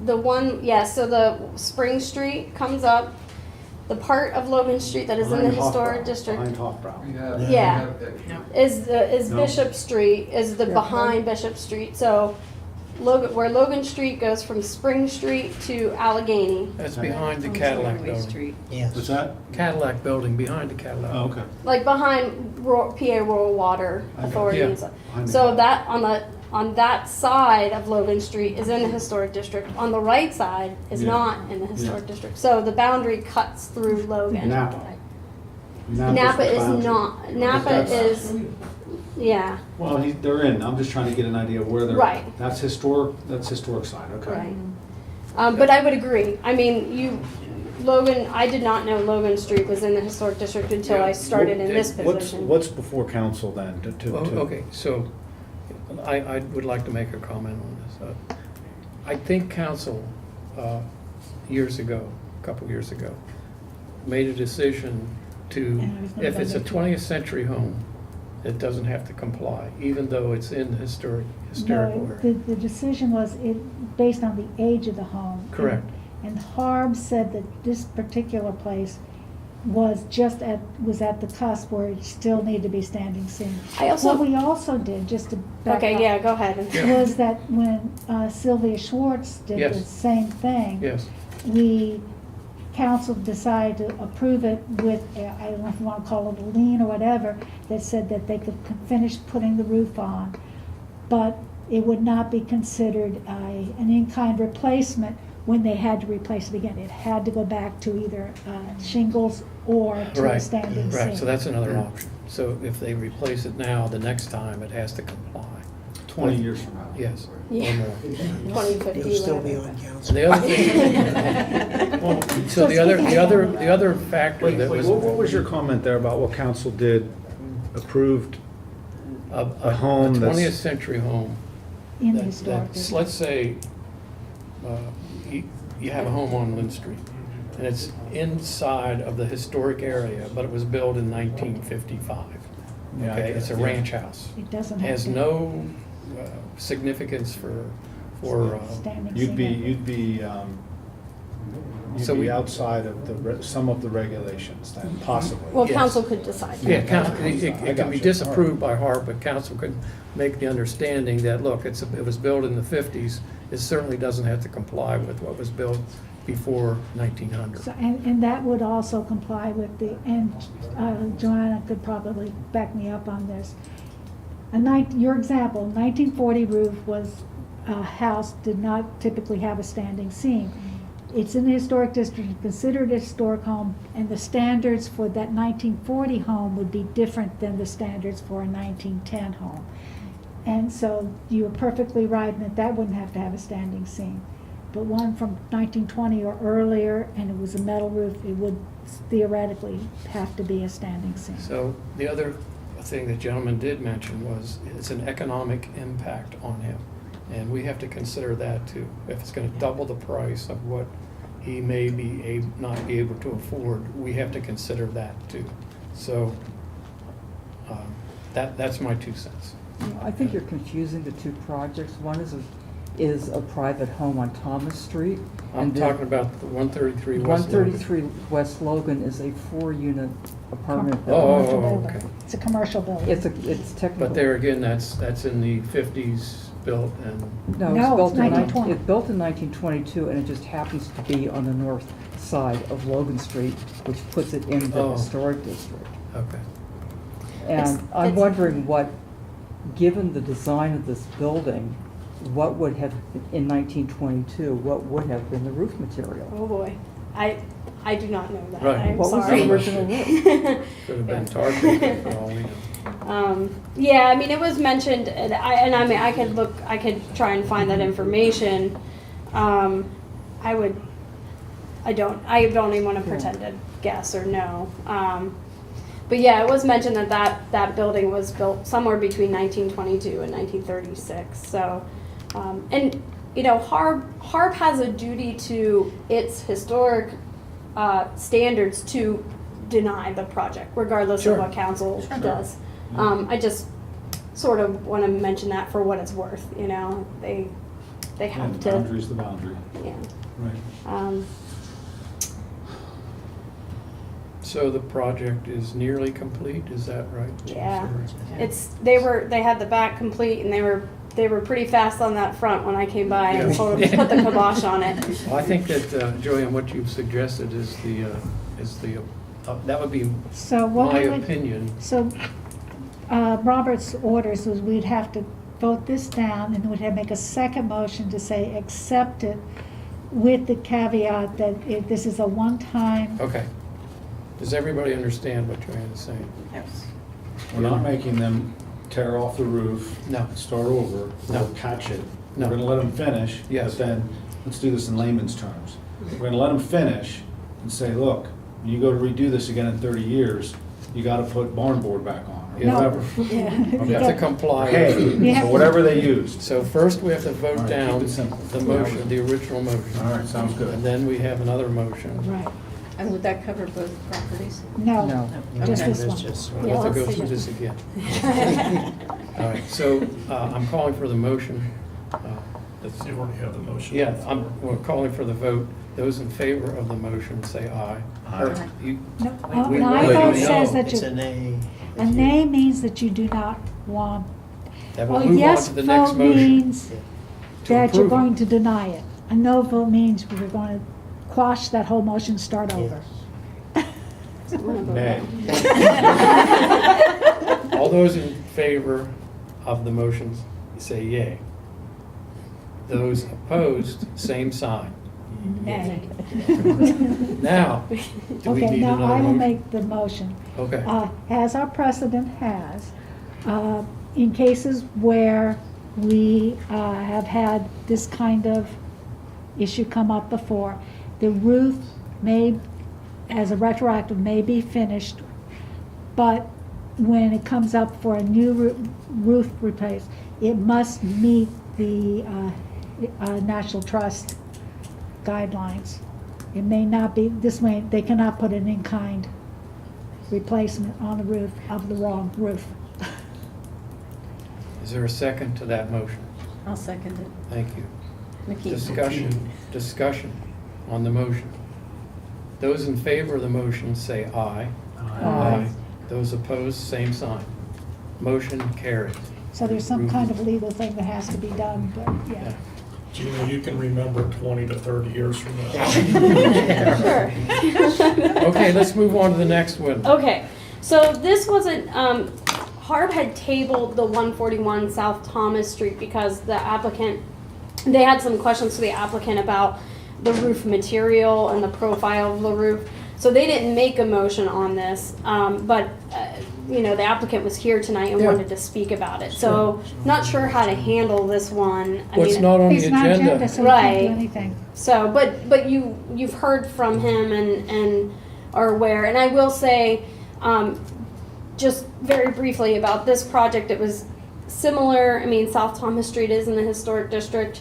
the one, so the Spring Street comes up, the part of Logan Street that is in the behind historic Hofbrau, district. Behind Hofbrau. Yeah, is No. Bishop Street, is the behind Bishop Street. So where Logan Street goes from Spring Street to Allegheny. That's behind the Cadillac building. Yes. What's that? Cadillac building, behind the Cadillac. Oh, okay. Like behind PA Rural Water Authority. Yeah. and stuff. Behind the So that on that side of Logan Street is in the historic district. On the right side is not in the historic district. So the boundary cuts through Logan. Napa. Napa is boundary. not. Napa That's- is, yeah. Well, they're in, I'm just trying to get an idea of where they're. Right. That's historic side, okay. Right. But I would agree. I mean, Logan, I did not know Logan Street was in the historic district until I started in this position. What's before council then Okay, so I would like to make a comment on this. I think council, years ago, a couple years ago, made a decision to, if it's a 20th century home, it doesn't have to comply, even though it's in the historical area. The decision was based on the age of the home. Correct. And Harb said that this particular place was at the cusp where it still needed to be standing seam. What we also did, just to back up. Okay, yeah, go ahead. Was that when Sylvia Schwartz did the same thing. Council decided to approve it with, I don't know if you want to call it a lien or whatever, that said that they could finish putting the roof on, but it would not be considered an in-kind replacement when they had to replace it again. It had to go back to either shingles or to a standing seam. Right, so that's another option. So if they replace it now, the next time it has to comply. 20 years from now. Yes. Yeah. Or more. 2050. You'll still be whatever. on council. And the other thing, so the other factor that was. What was your comment there about what council did, approved a home A that's? 20th century home. In the that- historic that's- district. Let's say, you have a home on Lynn Street, and it's inside of the historic area, but it was built in 1955. Yeah, Okay, it's a yeah. ranch house. It doesn't have Has to. no significance for Standing You'd be, seam. So you'd be we- outside of some of the regulations then, possibly. Well, Yes. council could decide. Yeah, council, I it can got be you. disapproved by Harp, but council could make the understanding that, look, it was built in the 50s, it certainly doesn't have to comply with what was built before 1900. So, and that would also comply with and Joanna could probably back me up on this. Your example, 1940 roof was, a house did not typically have a standing seam. It's in the historic district, considered a historic home, and the standards for that 1940 home would be different than the standards for a 1910 home. And so you were perfectly right in that wouldn't have to have a standing seam. But one from 1920 or earlier, and it was a metal roof, it would theoretically have to be a standing seam. So the other thing the gentleman did mention was it's an economic impact on him. And we have to consider that too. If it's gonna double the price of what he may be not be able to afford, we have to consider that too. So that's my 2 cents. I think you're confusing the two projects. One is a private home on Thomas Street. I'm and then talking about the 133 West Logan. 133 West Logan is a 4-unit apartment Oh, building. Commercial building. okay. It's a commercial building. It's technical. But there again, that's in the 50s built and, No, No, built it's in 1920. It's built in 1922, and it just happens to be on the north side of Logan Street, which puts it in the Oh. historic district. okay. And I'm wondering what, given the design of this building, what would have, in 1922, what would have been the roof material? Oh boy, I do not know that. Right. I'm What was sorry. the original roof? Could have been tar paper for all we know. Yeah, I mean, it was mentioned, and I mean, I could try and find that information. I don't even want to pretend to guess or know. But yeah, it was mentioned that building was built somewhere between 1922 and 1936. So, and you know, Harb has a duty to its historic standards to deny the project, regardless Sure. of what council does. I just sort of want to mention that for what it's worth. You know, they have And the to. boundary's the boundary. Yeah. Right. So the project is nearly complete, is that right? Yeah, they had the back complete, and they were pretty fast on that front when I came by and Yeah. told them to put the kibosh on it. Well, I think that, Joanne, what you've suggested is that would be So what my we would, opinion. so, Robert's orders was we'd have to vote this down and we'd have to make a second motion to say accept it with the caveat that if this is a one-time. Okay. Does everybody understand what Joanne is saying? Yes. We're not making them tear off the roof. No. Start over, No. or patch it. No. We're gonna let them finish. Yes. But then, let's do this in layman's terms. We're gonna let them finish and say, look, when you go to redo this again in 30 years, you gotta put barn board back on, or Yeah. whatever. You have to comply. Hey, so whatever they used. So first we have to vote All right, down keep it simple. the motion, the original motion. All right, sounds good. And then we have another motion. Right. And would that cover both properties? No, No. just Okay. this one. We'll Yeah, have to go let's see through it. this again. All right, so I'm calling for the motion. That's- You already have the motion. Yeah, we're calling for the vote. Those in favor of the motion, say aye. Or you- No, We- an we- aye we- vote we- says that It's you, a nay. a nay means that you do not want. Then we'll A move on yes to the next vote motion. means To that you're approve it. going to deny it. A no vote means we're going to quash that whole motion, start over. Nay. All those in favor of the motions, say yay. Those opposed, same sign. Nay. Now, do we Okay, need now another I will motion? make the motion. Okay. As our precedent has, in cases where we have had this kind of issue come up before, the roof may, as a retroactive, may be finished, but when it comes up for a new roof replace, it must meet the National Trust guidelines. It may not be, this way, they cannot put an in-kind replacement on the roof of the wrong roof. Is there a second to that motion? I'll second it. Thank you. Nikki. Discussion on the motion. Those in favor of the motion say aye. Aye. Those opposed, same sign. Motion carries. So there's some kind of legal thing that has to be done, but, yeah. Gina, you can remember 20 to 30 years from now. Sure. Okay, let's move on to the next one. Okay, so this wasn't, Harb had tabled the 141 South Thomas Street because the applicant, they had some questions to the applicant about the roof material and the profile of the roof. So they didn't make a motion on this, but, you know, the applicant was here tonight and Yeah. wanted to speak about it. So, not sure how to handle this one. I Well, it's mean, not on the He's not agenda, so we can't do Right. anything. So, but you've heard from him and are aware. And I will say, just very briefly about this project, it was similar. I mean, South Thomas Street is in the historic district.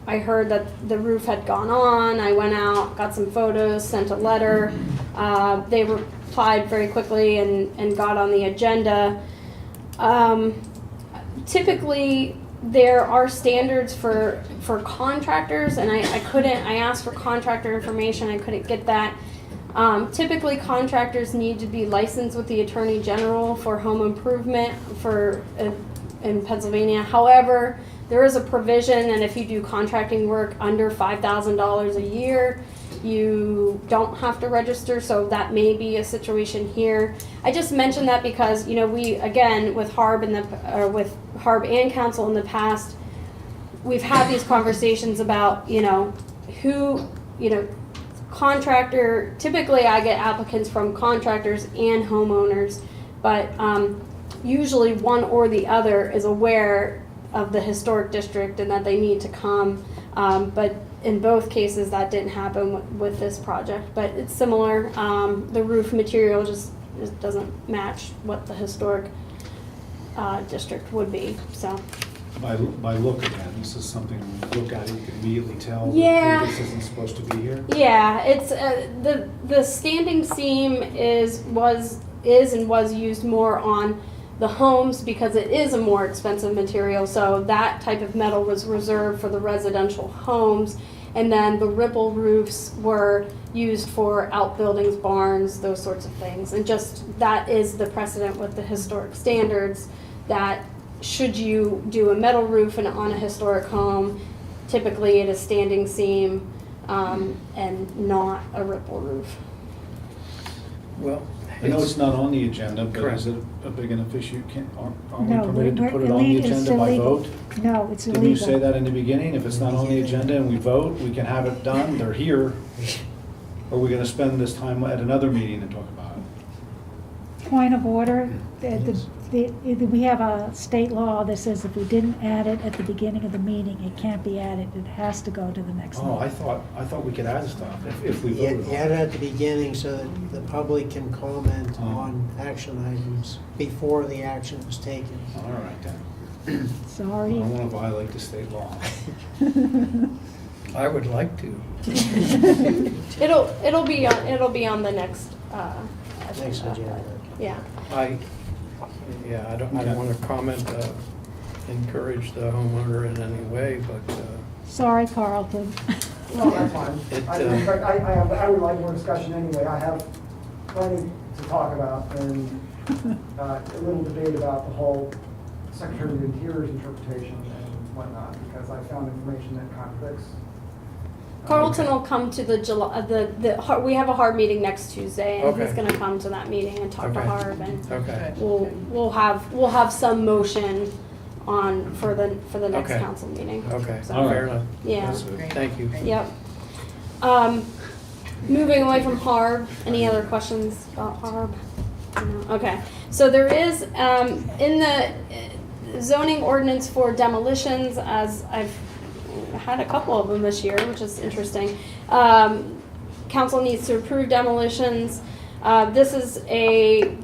I heard that the roof had gone on. I went out, got some photos, sent a letter. They replied very quickly and got on the agenda. typically, there are standards for contractors, and I asked for contractor information, I couldn't get that. Typically, contractors need to be licensed with the Attorney General for home improvement in Pennsylvania. However, there is a provision, and if you do contracting work under $5,000 a year, you don't have to register, so that may be a situation here. I just mentioned that because, you know, we, again, with Harb and council in the past, we've had these conversations about, you know, who, you know, contractor, typically I get applicants from contractors and homeowners, but usually one or the other is aware of the historic district and that they need to come, but in both cases that didn't happen with this project, but it's similar. The roof material just doesn't match what the historic district would be, so. By look again, this is something when you look at it, you can immediately tell Yeah. that this isn't supposed to be here. Yeah, it's the standing seam was used more on the homes because it is a more expensive material. So that type of metal was reserved for the residential homes, and then the ripple roofs were used for outbuildings, barns, those sorts of things. And just that is the precedent with the historic standards that should you do a metal roof on a historic home, typically it is standing seam and not a ripple roof. Well, I know it's not on the agenda, but Correct. is it a big enough issue? Aren't we No, permitted to we're put it on the illegal- it's agenda by illegal. vote? No, it's illegal. Didn't you say that in the beginning? If it's not on the agenda and we vote, we can have it done, they're here. Or are we gonna spend this time at another meeting and talk about it? Point of order, we have a state law that says if we didn't add it at the beginning of the meeting, it can't be added. It has to go to the next Oh, meeting. I thought we could add stuff if we Yeah, voted on add it. it at the beginning so that the public can comment on action items before the action is taken. All right then. I Sorry. don't wanna violate the state law. I would like to. It'll be on the next. Next agenda. Yeah. I don't want to comment, encourage the homeowner in any way, but Sorry, Carlton. No, that's fine. It, In fact, I would like more discussion anyway. I have plenty to talk about and a little debate about the whole Secretary of the Interior's interpretation and whatnot, because I found information that contradicts. Carlton will come to the July, we have a Harb meeting next Tuesday, and he's Okay. gonna come to that meeting and talk to Okay. Harb, and okay. we'll have some motion on for the next Okay. council meeting. Okay, So, All right. fair enough. Yeah, That's good. Thank you. yep. Moving away from Harb, any other questions about Harb? No? Okay, so there is, in the zoning ordinance for demolitions, as I've had a couple of them this year, which is interesting. Council needs to approve demolitions. This is a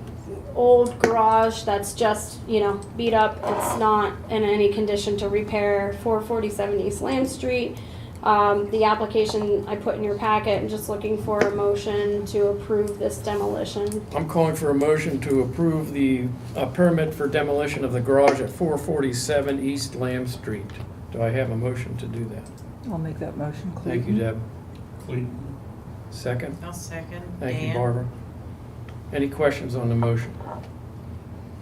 old garage that's just, beat up. It's not in any condition to repair. 447 East Lamb Street. The application I put in your packet. I'm just looking for a motion to approve this demolition. I'm calling for a motion to approve the permit for demolition of the garage at 447 East Lamb Street. Do I have a motion to do that? I'll make that motion. Thank you, Deb. Clayton? Second? I'll second. Thank you, Dan? Barbara. Any questions on the motion?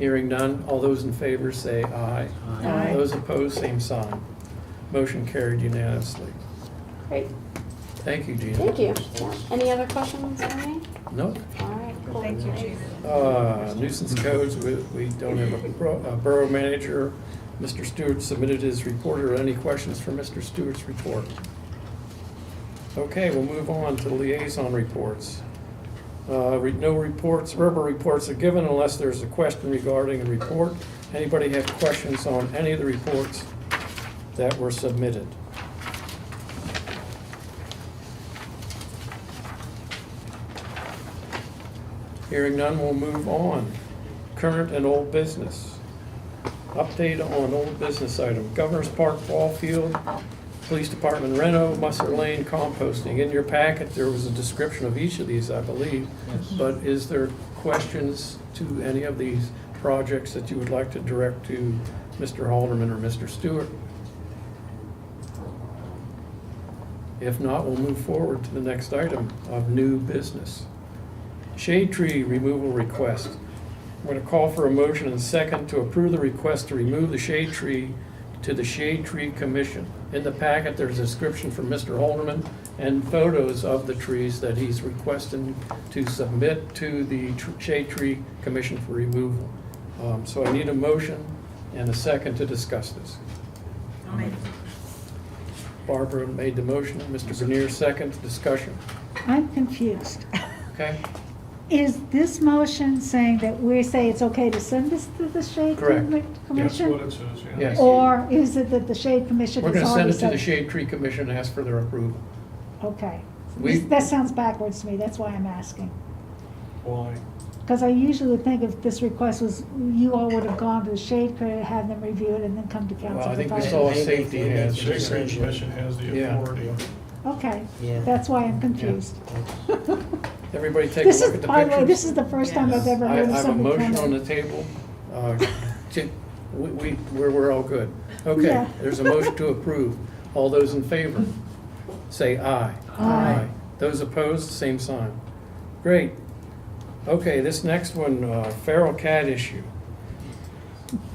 Hearing none, all those in favor say aye. Aye. Those opposed, same sign. Motion carried unanimously. Great, Thank you, Gina. thank you. Yeah. Any other questions for me? No. All right, cool. Thank you, Gina. Nuisance codes, we don't have a borough manager. Mr. Stewart submitted his report. Are there any questions for Mr. Stewart's report? Okay, we'll move on to liaison reports. No reports, verbal reports are given unless there's a question regarding a report. Anybody have questions on any of the reports that were submitted? Hearing none, we'll move on. Current and old business. Update on old business item. Governor's Park Ball Field, Police Department reno, Musser Lane composting. In your packet, there was a description of each of these, I believe. But is there questions to any of these projects that you would like to direct to Mr. Halderman or Mr. Stewart? If not, we'll move forward to the next item of new business. Shade tree removal request. I'm going to call for a motion and second to approve the request to remove the shade tree to the Shade Tree Commission. In the packet, there's a description from Mr. Halderman and photos of the trees that he's requesting to submit to the Shade Tree Commission for removal. So I need a motion and a second to discuss this. I'll make it. Barbara made the motion, Mr. Vernier second, discussion. I'm confused. Okay? Is this motion saying that we say it's okay to send this to the Shade Tree Correct. That's Commission? what it says, yeah. Yes. Or is it that the Shade Commission We're has going to send already it to said? the Shade Tree Commission and ask for their approval. Okay. We- That sounds backwards to me, that's why I'm asking. Why? Because I usually would think if this request was, you all would have gone to the Shade, could have them review it and then come to council. Well, I think to we vote. saw Maybe- safety maybe has. it's Shade Tree Commission has the Yeah. authority. Okay, Yeah. that's why I'm confused. Everybody take a This look is, at the by the way, pictures. this is the first time I've ever I heard of have a somebody motion come on in. the table. We're all good. Okay, Yeah. there's a motion to approve. All those in favor, say aye. Aye. Those opposed, same sign. Great. Okay, this next one, feral cat issue.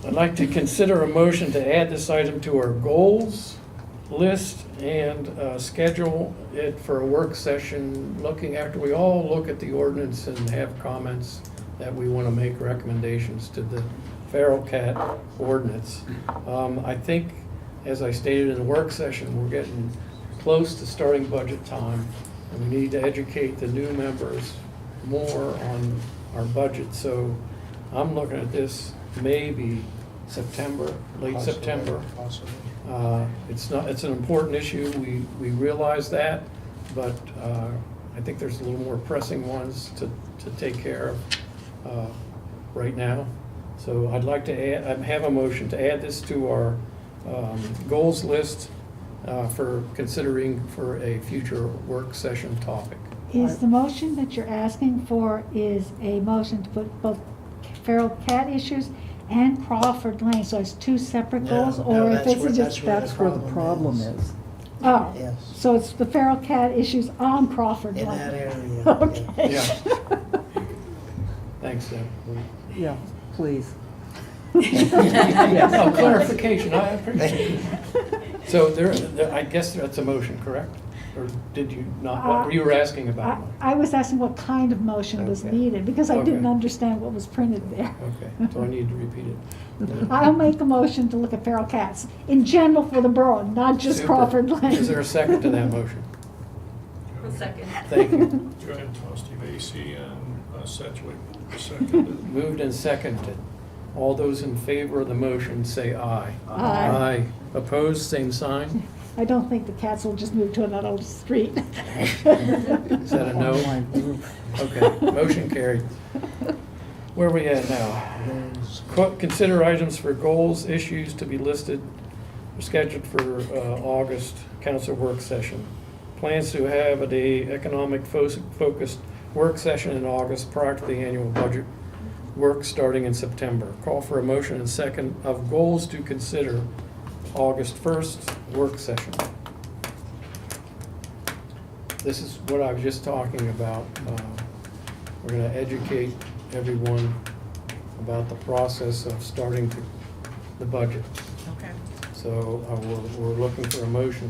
I'd like to consider a motion to add this item to our goals list and schedule it for a work session, looking after we all look at the ordinance and have comments that we want to make recommendations to the feral cat ordinance. I think, as I stated in the work session, we're getting close to starting budget time, and we need to educate the new members more on our budget. So I'm looking at this maybe September, late September. Possibly. It's an important issue, we realize that, but I think there's a little more pressing ones to take care of right now. So I'd like to have a motion to add this to our goals list for considering for a future work session topic. Is the motion that you're asking for is a motion to put both feral cat issues and Crawford Lane, so it's two separate goals? Or if it's just, That's where the problem is. oh, Yes. so it's the feral cat issues on Crawford Lane? In that area. Okay. Yeah. Thanks, Deb. Yeah, please. No, clarification, I appreciate it. So I guess that's a motion, correct? Or did you not, what you were asking about? I was asking what kind of motion was Okay. needed, because I didn't Okay. understand what was printed there. Okay, so I need to repeat it. I'll make a motion to look at feral cats in general for the borough, not just Super. Crawford Lane. Is there a second to that motion? A second. Thank you. Go ahead, Trustee Vacy and Sedgwick, seconded. Moved and seconded. All those in favor of the motion say aye. Aye. Aye. Opposed, same sign. I don't think the cats will just move to another street. Is that a no? Okay, motion carried. Where are we at now? Consider items for goals, issues to be listed, scheduled for August council work session. Plans to have a economic focused work session in August prior to the annual budget work starting in September. Call for a motion and second of goals to consider August 1st work session. This is what I was just talking about. We're going to educate everyone about the process of starting the budget. Okay. So we're looking for a motion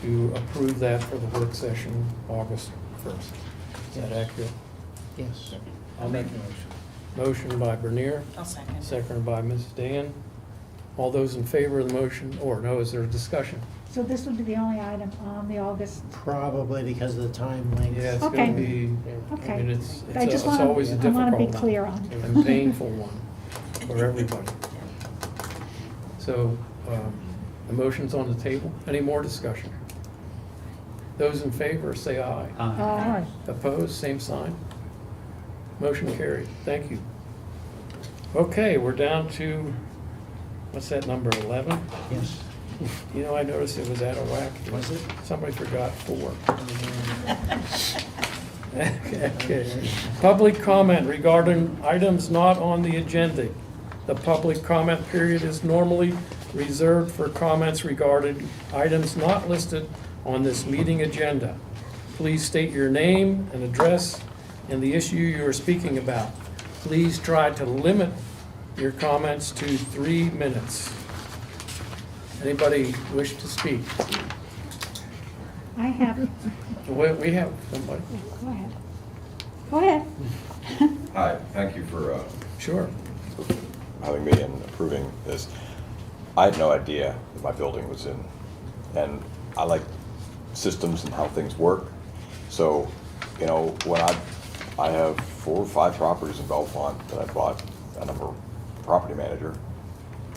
to approve that for the work session August 1st. Is that accurate? Yes. I'll make the motion. Motion by Bernier, I'll second. seconded by Mrs. Dan. All those in favor of the motion, or no, is there a discussion? So this would be the only item on the August, Probably because of the time length. Yeah, it's Okay. gonna be, I okay. mean, it's I just always a I difficult want to be one. clear on. And painful one for everybody. So, the motion's on the table. Any more discussion? Those in favor, say aye. Aye. Opposed, same sign. Motion carried. Thank you. Okay, we're down to, what's that number, 11? Yes. You know, I noticed it was out of whack. Was it? Somebody forgot 4. Okay. Public comment regarding items not on the agenda. The public comment period is normally reserved for comments regarding items not listed on this meeting agenda. Please state your name and address and the issue you are speaking about. Please try to limit your comments to 3 minutes. Anybody wish to speak? I have, We have somebody. go ahead. Go ahead. Hi, thank you for Sure. having me and approving this. I had no idea that my building was in, and I like systems and how things work. So, you know, when I have 4 or 5 properties in Bellefonte that I bought, and I'm a property manager.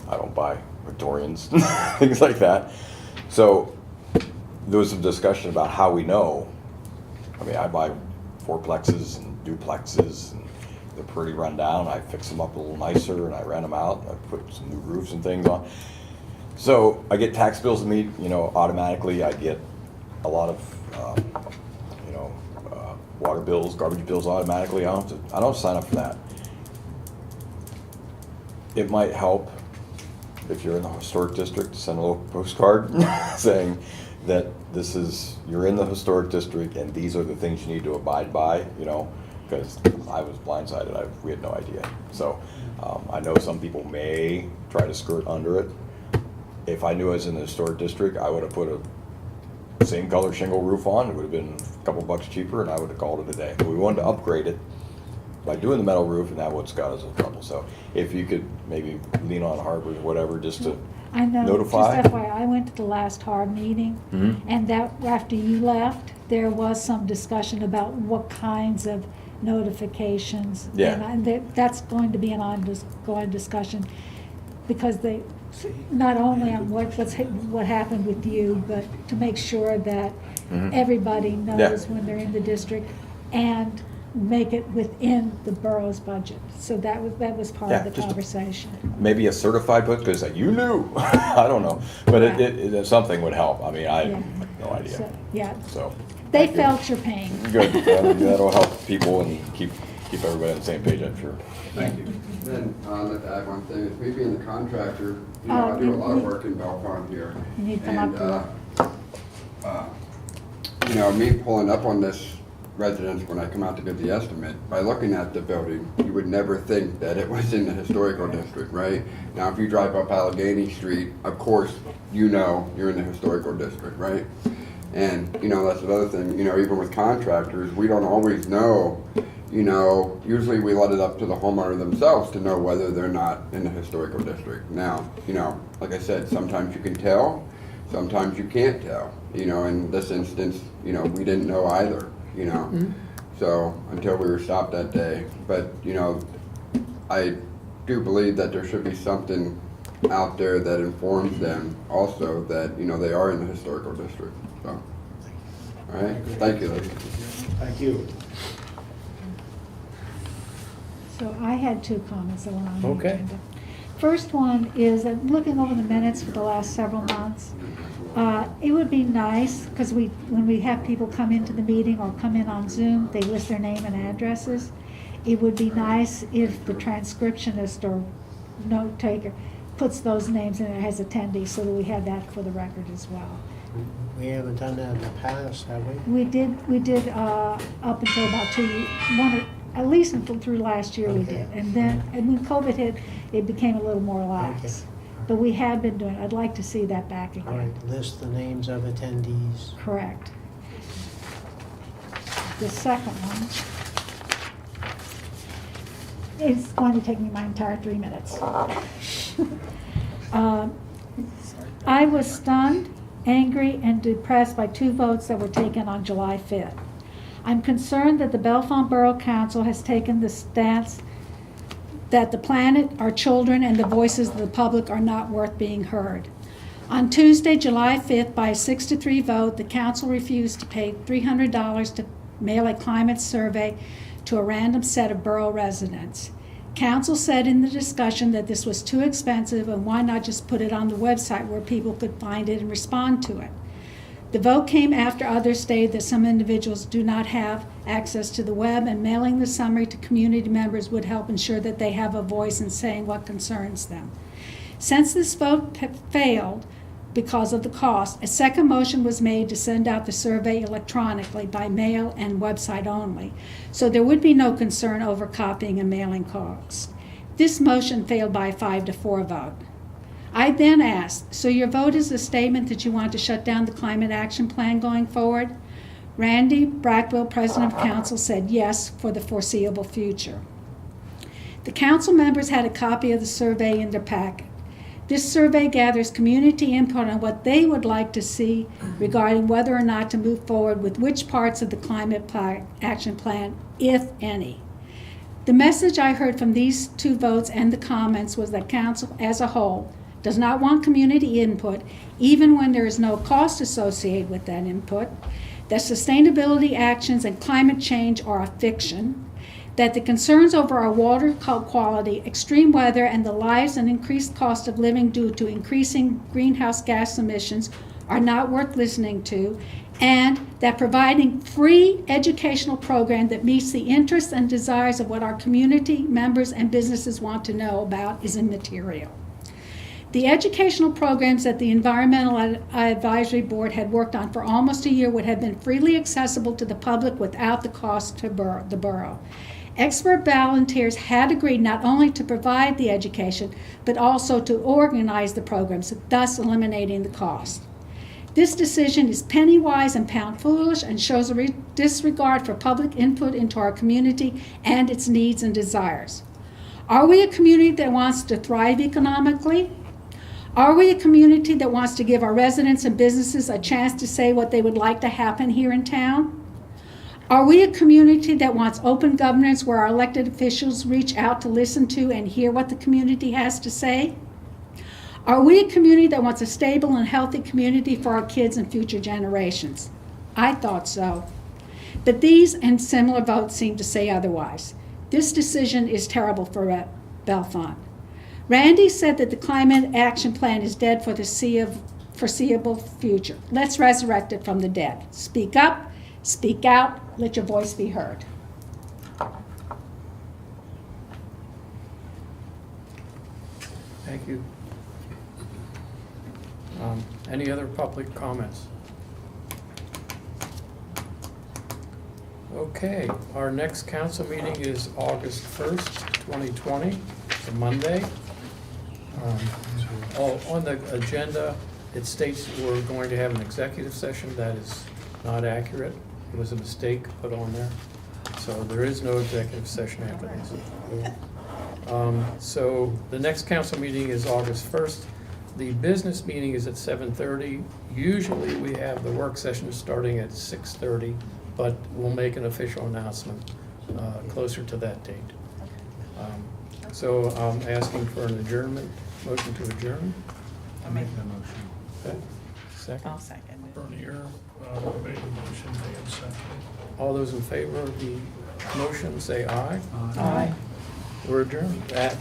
I don't buy Victorians, things like that. So there was some discussion about how we know. I mean, I buy fourplexes and duplexes, and they're pretty run down. I fix them up a little nicer, and I rent them out. And I put some new roofs and things on. So I get tax bills to meet, you know, automatically. I get a lot of, water bills, garbage bills automatically. I don't sign up for that. It might help if you're in the historic district to send a little postcard saying that you're in the historic district and these are the things you need to abide by, you know, because I was blindsided. We had no idea. So I know some people may try to skirt under it. If I knew I was in the historic district, I would have put a same color shingle roof on. It would have been a couple bucks cheaper and I would have called it a day. But we wanted to upgrade it by doing the metal roof, and that's what's got us in trouble. So if you could maybe lean on Harvard or whatever just to I know, notify. just FYI, I went to the last HARB meeting, and that, after you left, there was some discussion about what kinds of notifications. Yeah. And that's going to be an ongoing discussion, because they, not only on what happened with you, but to make sure that everybody knows when they're in the district, and make it within the borough's budget. So that was part of the just conversation. Maybe a certified book, because you knew. I don't know. But it something would help. I mean, I have no idea. So, yeah. So They felt your pain. good. That'll help people and keep everybody on the same page, I'm sure. Thank you. Then, I'd like to add one thing, is me being the contractor, I do a lot of work in Bellefonte here. You need to come up to Me pulling up on this residence when I come out to give the estimate, by looking at the building, you would never think that it was in the historical district, right? Now, if you drive up Allegheny Street, of course, you know you're in the historical district, right? And, that's another thing, even with contractors, we don't always know, usually we let it up to the homeowner themselves to know whether they're not in the historical district. Now, like I said, sometimes you can tell, sometimes you can't tell. In this instance, we didn't know either, So, until we were stopped that day. But, I do believe that there should be something out there that informs them also that, they are in the historical district, so. All right, thank you. Thank you. So I had 2 comments that were on the Okay. agenda. First one is that looking over the minutes for the last several months, it would be nice, because when we have people come into the meeting or come in on Zoom, they list their name and addresses. It would be nice if the transcriptionist or note taker puts those names in and has attendees, so that we have that for the record as well. We haven't done that in the past, have we? We did up until about at least until through last year we did. And when COVID hit, it became a little more lax. But we have been doing, I'd like to see that back All again. right, list the names of attendees. Correct. The second one is going to take me my entire 3 minutes. I was stunned, angry, and depressed by 2 votes that were taken on July 5th. I'm concerned that the Bellefonte Borough Council has taken the stance that the planet, our children, and the voices of the public are not worth being heard. On Tuesday, July 5th, by a 6-3 vote, the council refused to pay $300 to mail a climate survey to a random set of borough residents. Council said in the discussion that this was too expensive and why not just put it on the website where people could find it and respond to it. The vote came after others stated that some individuals do not have access to the web, and mailing the summary to community members would help ensure that they have a voice in saying what concerns them. Since this vote failed because of the cost, a second motion was made to send out the survey electronically by mail and website only, so there would be no concern over copying and mailing costs. This motion failed by a 5-4 vote. I then asked, so your vote is a statement that you want to shut down the climate action plan going forward? Randy Brackwell, President of Council, said yes for the foreseeable future. The council members had a copy of the survey in their packet. This survey gathers community input on what they would like to see regarding whether or not to move forward with which parts of the climate action plan, if any. The message I heard from these two votes and the comments was that council as a whole does not want community input, even when there is no cost associated with that input, that sustainability actions and climate change are a fiction, that the concerns over our water quality, extreme weather, and the lives and increased cost of living due to increasing greenhouse gas emissions are not worth listening to, and that providing free educational program that meets the interests and desires of what our community members and businesses want to know about is immaterial. The educational programs that the Environmental Advisory Board had worked on for almost a year would have been freely accessible to the public without the cost to the borough. Expert volunteers had agreed not only to provide the education, but also to organize the programs, thus eliminating the cost. This decision is penny-wise and pound-foolish and shows a disregard for public input into our community and its needs and desires. Are we a community that wants to thrive economically? Are we a community that wants to give our residents and businesses a chance to say what they would like to happen here in town? Are we a community that wants open governance where our elected officials reach out to listen to and hear what the community has to say? Are we a community that wants a stable and healthy community for our kids and future generations? I thought so. But these and similar votes seem to say otherwise. This decision is terrible for Bellefonte. Randy said that the climate action plan is dead for the foreseeable future. Let's resurrect it from the dead. Speak up, speak out, let your voice be heard. Thank you. Any other public comments? Okay, our next council meeting is August 1st, 2020. It's a Monday. On the agenda, it states we're going to have an executive session. That is not accurate. It was a mistake put on there. So there is no executive session after this. So the next council meeting is August 1st. The business meeting is at 7:30. Usually we have the work session starting at 6:30, but we'll make an official announcement closer to that date. So I'm asking for an adjournment, motion to adjourn. I make the motion. Okay. Second. I'll second. Bernier made the motion, Dan seconded. All those in favor of the motion, say aye. Aye. We're adjourned at